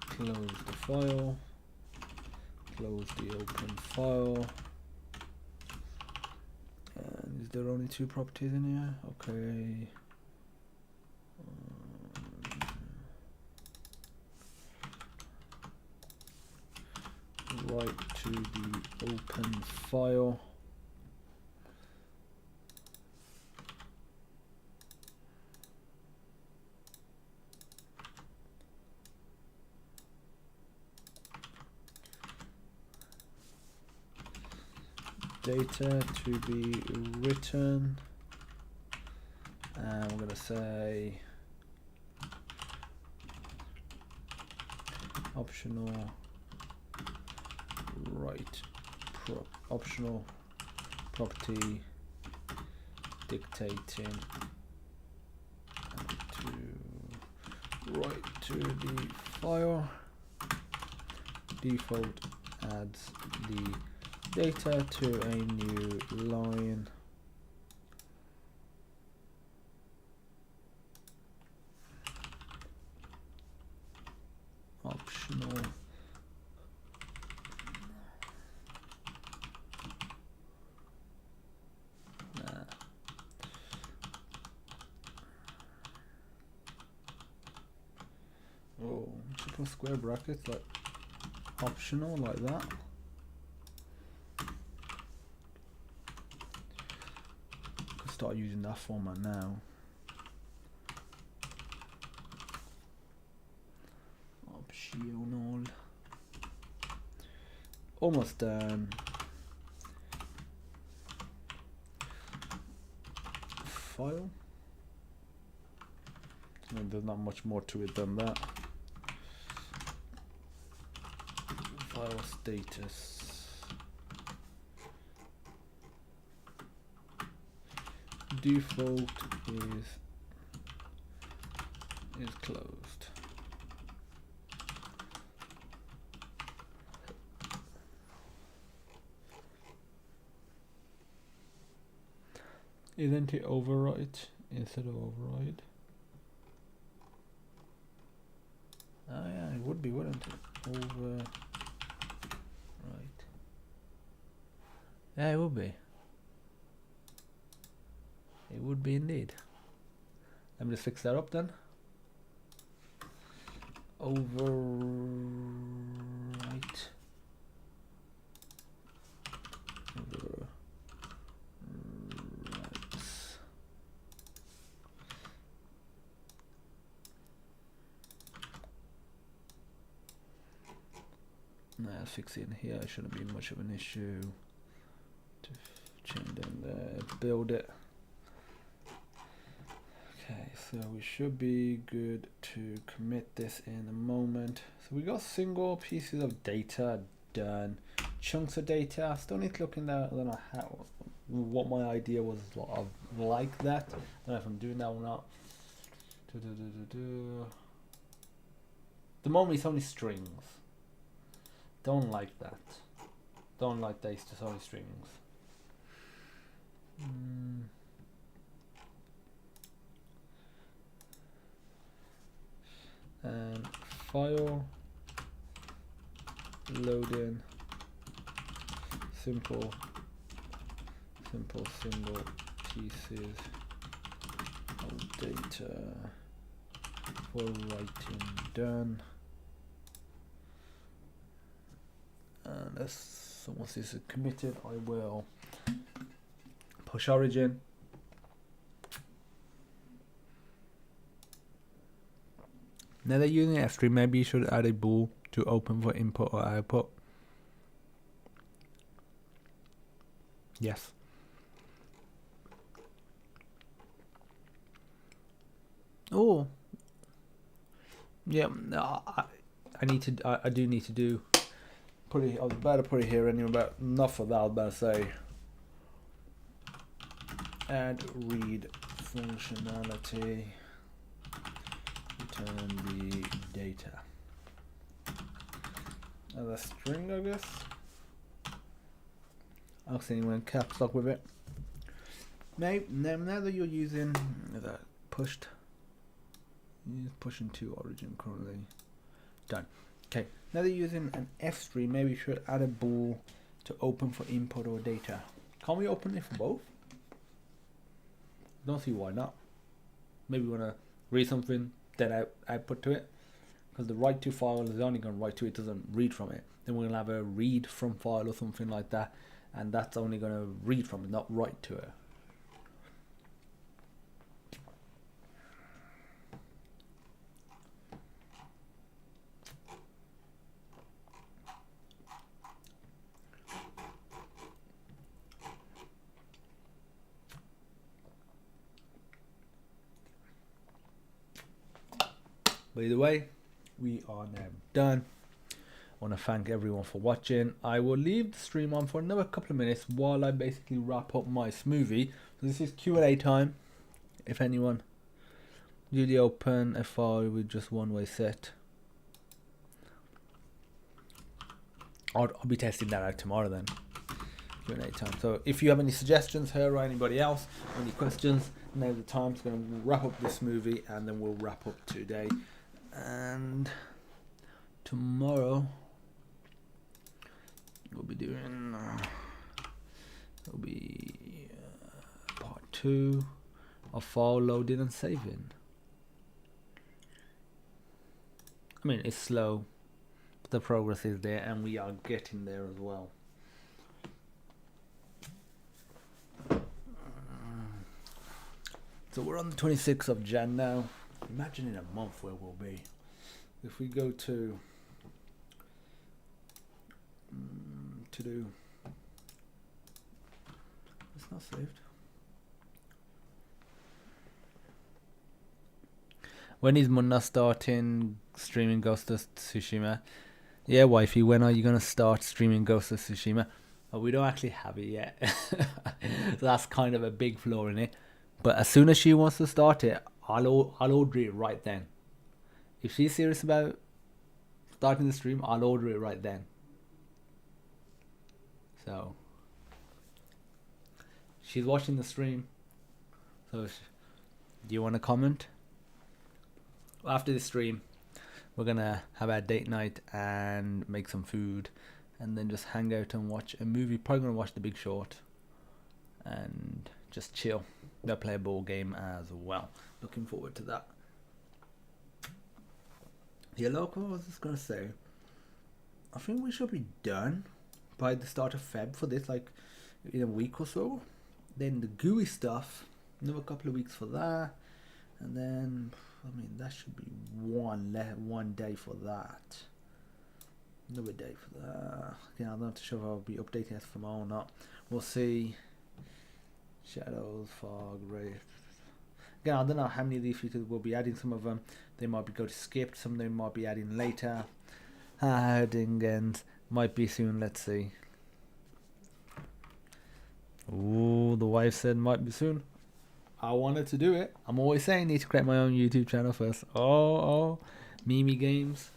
Close the file. Close the open file. And is there only 2 properties in here? Okay. Write to the open file. Data to be written, and we're going to say optional write optional property dictating to write to the file. Default adds the data to a new line. Optional oh, should put square brackets like optional like that. Start using that format now. Optional. Almost done. File. I mean, there's not much more to it than that. File status. Default is closed. Isn't it overwrite instead of override? Oh yeah, it would be, wouldn't it? Overwrite. Yeah, it would be. It would be indeed. Let me just fix that up then. Overwrite. Overwrites. Nah, fix it in here. It shouldn't be much of an issue. To change down there, build it. Okay, so we should be good to commit this in a moment. So we got single pieces of data done. Chunks of data. Still need to look in there. I don't know how, what my idea was of like that. I don't know if I'm doing that or not. The moment it's only strings. Don't like that. Don't like that. It's just only strings. And file load in simple single pieces of data for writing done. And as once this is committed, I will push origin. Now that you're using F3, maybe you should add a bool to open for input or output. Yes. Oh. Yeah. No, I need to. I do need to do. Put it. I was about to put it here anyway, but enough of that. I was about to say. Add read functionality. open the data as a string, I guess. Actually, went caps lock with it. Now that you're using that pushed, pushing to origin currently done. Okay, now that you're using an F stream, maybe you should add a bool to open for input or data. Can't we open it for both? Don't see why not. Maybe we want to read something, then output to it, because the write to file is only going to write to it, doesn't read from it. Then we're going to have a read from file or something like that, and that's only going to read from it, not write to it. But either way, we are now done. I want to thank everyone for watching. I will leave the stream on for another couple of minutes while I basically wrap up my smoothie. So this is Q&A time. If anyone, usually open a file with just one-way set. I'll be testing that out tomorrow then. Q&A time. So if you have any suggestions here or anybody else, any questions, now's the time. It's going to wrap up this movie and then we'll wrap up today. And tomorrow we'll be doing it'll be part 2 of file loading and saving. I mean, it's slow, but the progress is there and we are getting there as well. So we're on the 26th of Jan now. Imagine in a month where we'll be. If we go to do, it's not saved. When is Munna starting streaming Ghost of Tsushima? Yeah, wifey, when are you gonna start streaming Ghost of Tsushima? Oh, we don't actually have it yet. So that's kind of a big flaw in it. But as soon as she wants to start it, I'll order it right then. If she's serious about starting the stream, I'll order it right then. So she's watching the stream. So do you want to comment? After the stream, we're gonna have our date night and make some food, and then just hang out and watch a movie. Probably gonna watch The Big Short and just chill. They'll play a ball game as well. Looking forward to that. Yeah, local, what was I just gonna say? I think we should be done by the start of Feb for this, like in a week or so. Then the GUI stuff, another couple of weeks for that, and then I mean that should be one day for that. Another day for that. Yeah, I'm not sure if I'll be updating this from or not. We'll see. Shadows, fog, ray. Again, I don't know how many of these features we'll be adding. Some of them they might be go to skipped, some of them might be adding later. Adding and might be soon, let's see. Ooh, the wife said might be soon. I wanted to do it. I'm always saying need to create my own YouTube channel first. Oh, Mimi Games.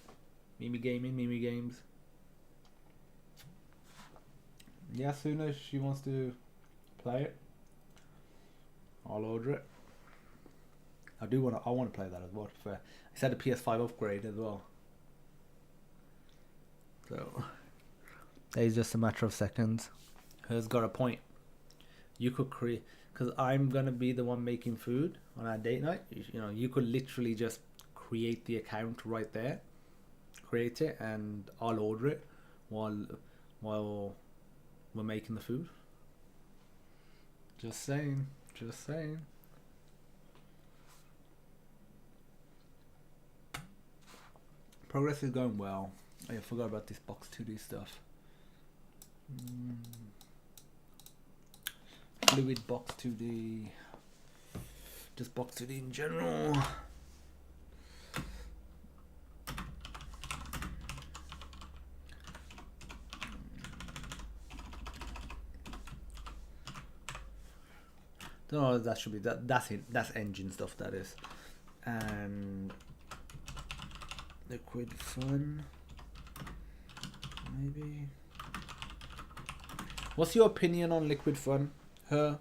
Mimi Gaming, Mimi Games. Yeah, as soon as she wants to play it, I'll order it. I want to play that as well. It's had a PS5 upgrade as well. So it's just a matter of seconds. Her's got a point. You could create, because I'm gonna be the one making food on our date night. You know, you could literally just create the account right there, create it, and I'll order it while we're making the food. Just saying. Just saying. Progress is going well. I forgot about this box 2D stuff. Fluid box 2D. Just box 2D in general. No, that should be that's it. That's engine stuff, that is. And Liquid Fun. Maybe. What's your opinion on Liquid Fun? Her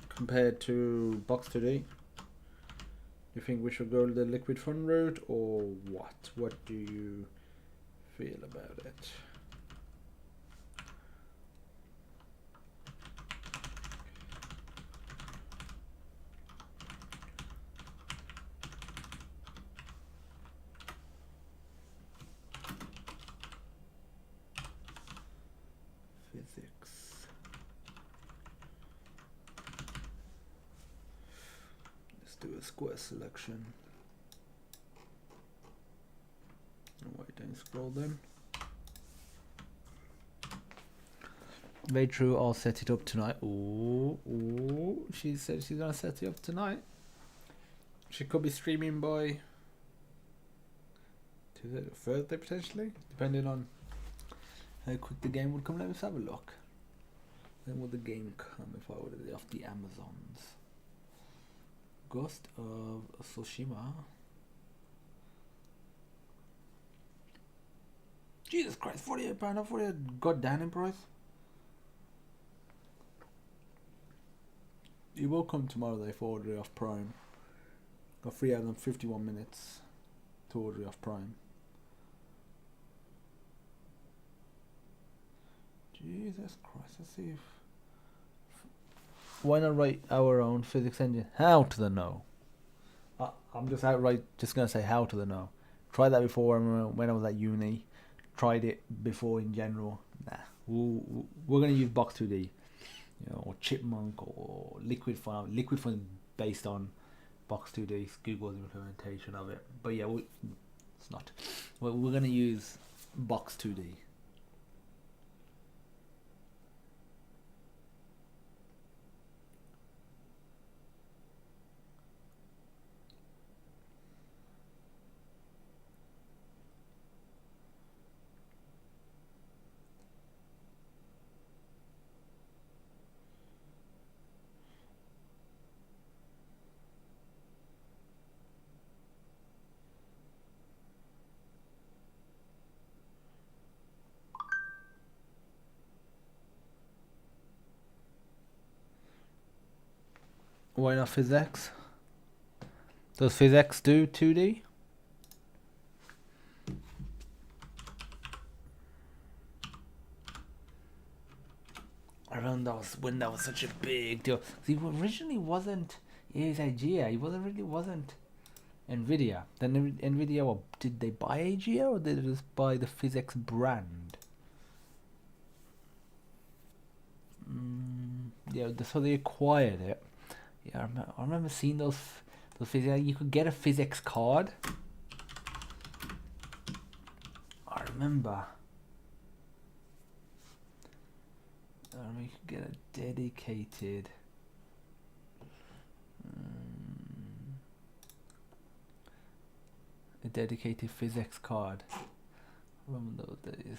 compared to Box 2D? You think we should go the Liquid Fun route or what? What do you feel about it? Physics. Let's do a square selection. Wait, don't scroll then. Very true, I'll set it up tonight. Ooh, she said she's gonna set it up tonight. She could be streaming by Tuesday or Thursday potentially, depending on how quick the game would come. Let's have a look. When would the game come if I ordered it off the Amazons? Ghost of Tsushima. Jesus Christ, £48, not 48 goddamn in price. You will come tomorrow though for order it off Prime. Got 3 hours and 51 minutes to order it off Prime. Jesus Christ, let's see if... Why not write our own physics engine? How to the no? I'm just just gonna say how to the no. Tried that before when I was at uni. Tried it before in general. Nah, we're gonna use Box 2D. You know, or Chipmunk or Liquid Fun. Liquid Fun based on Box 2D, Google's implementation of it. But yeah, it's not. We're going to use Box 2D. Why not physics? Does physics do 2D? I remember that was such a big deal. He originally wasn't AGA. He wasn't Nvidia. Then Nvidia, did they buy AGA or did they just buy the physics brand? Yeah, so they acquired it. Yeah, I remember seeing those physics. You could get a physics card. I remember. You could get a dedicated. A dedicated physics card. I remember those days.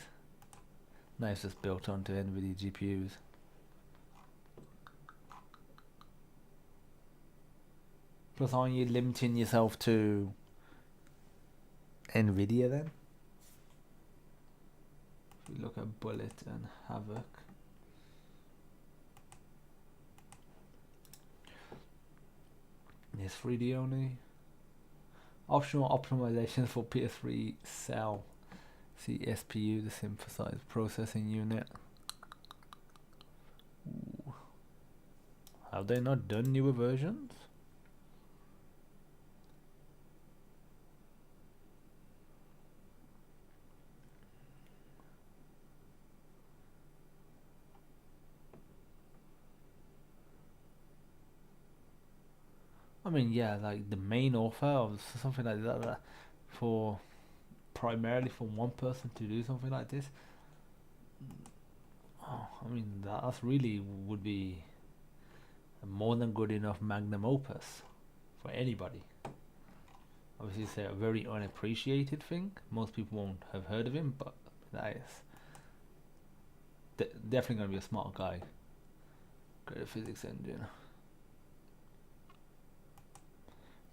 Now it's just built onto NVIDIA GPUs. Plus, aren't you limiting yourself to NVIDIA then? If you look at Bullet and Havoc. Yes, 3D only. Optional optimizations for PS3 cell. See SPU, the synthesized processing unit. Ooh. Have they not done newer versions? I mean, yeah, like the main author of something like that, for primarily for one person to do something like this. Oh, I mean, that's really would be a more than good enough magnum opus for anybody. Obviously, it's a very unappreciated thing. Most people won't have heard of him, but that is definitely going to be a smart guy. Great physics engine.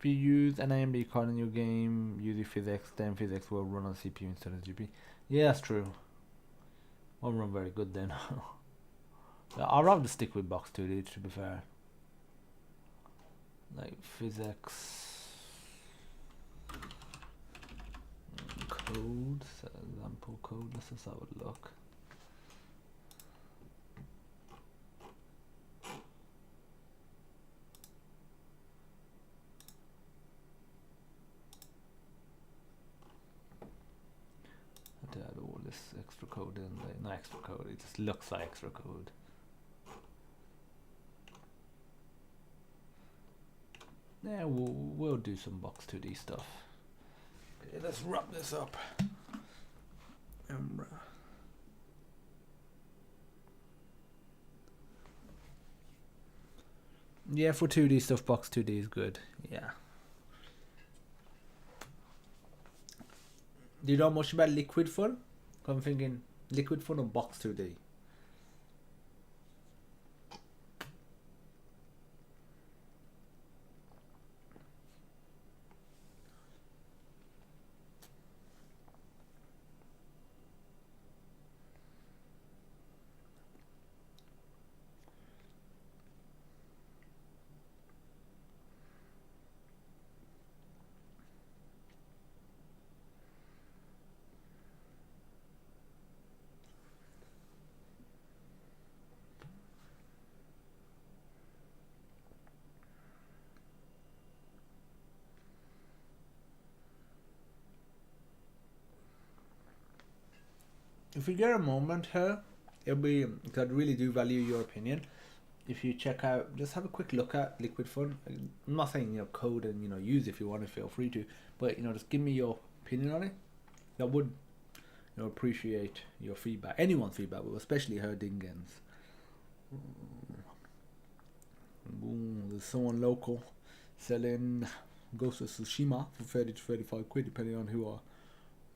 If you use an AMD card in your game using physics, then physics will run on CPU instead of GPU. Yeah, that's true. Won't run very good then. I'd rather stick with box 2D, to be fair. Like physics code, example code. Let's just have a look. I had all this extra code in there. Not extra code, it just looks like extra code. Yeah, we'll do some box 2D stuff. Okay, let's wrap this up. Yeah, for 2D stuff, box 2D is good. Yeah. Do you know much about Liquid Fun? I'm thinking Liquid Fun or box 2D. If you get a moment here, it'll be, because I really do value your opinion. If you check out, just have a quick look at Liquid Fun. I'm not saying, code and, use if you want to, feel free to. But, just give me your opinion on it. I would, appreciate your feedback. Anyone's feedback, but especially her Dingens. Boom, there's someone local selling Ghost of Tsushima for 30 to 35 quid, depending on who I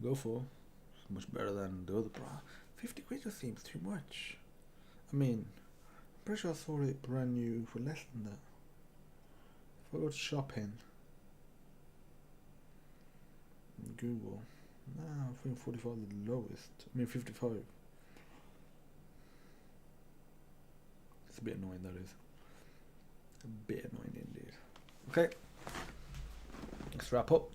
go for. It's much better than the other bra. 50 quid just seems too much. I mean, I'm pretty sure I saw it brand new for less than that. If I go to shopping, Google, I think 45 is the lowest. I mean 55. It's a bit annoying, that is. A bit annoying indeed. Okay, let's wrap up.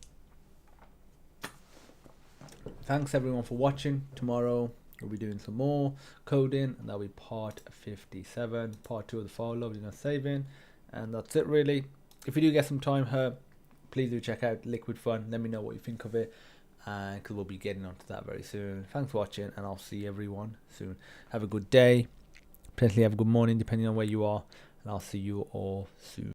Thanks everyone for watching. Tomorrow we'll be doing some more coding, and that'll be part 57, part 2 of the file loading and saving, and that's it really. If you do get some time here, please do check out Liquid Fun. Let me know what you think of it, because we'll be getting onto that very soon. Thanks for watching, and I'll see everyone soon. Have a good day, potentially have a good morning depending on where you are, and I'll see you all soon.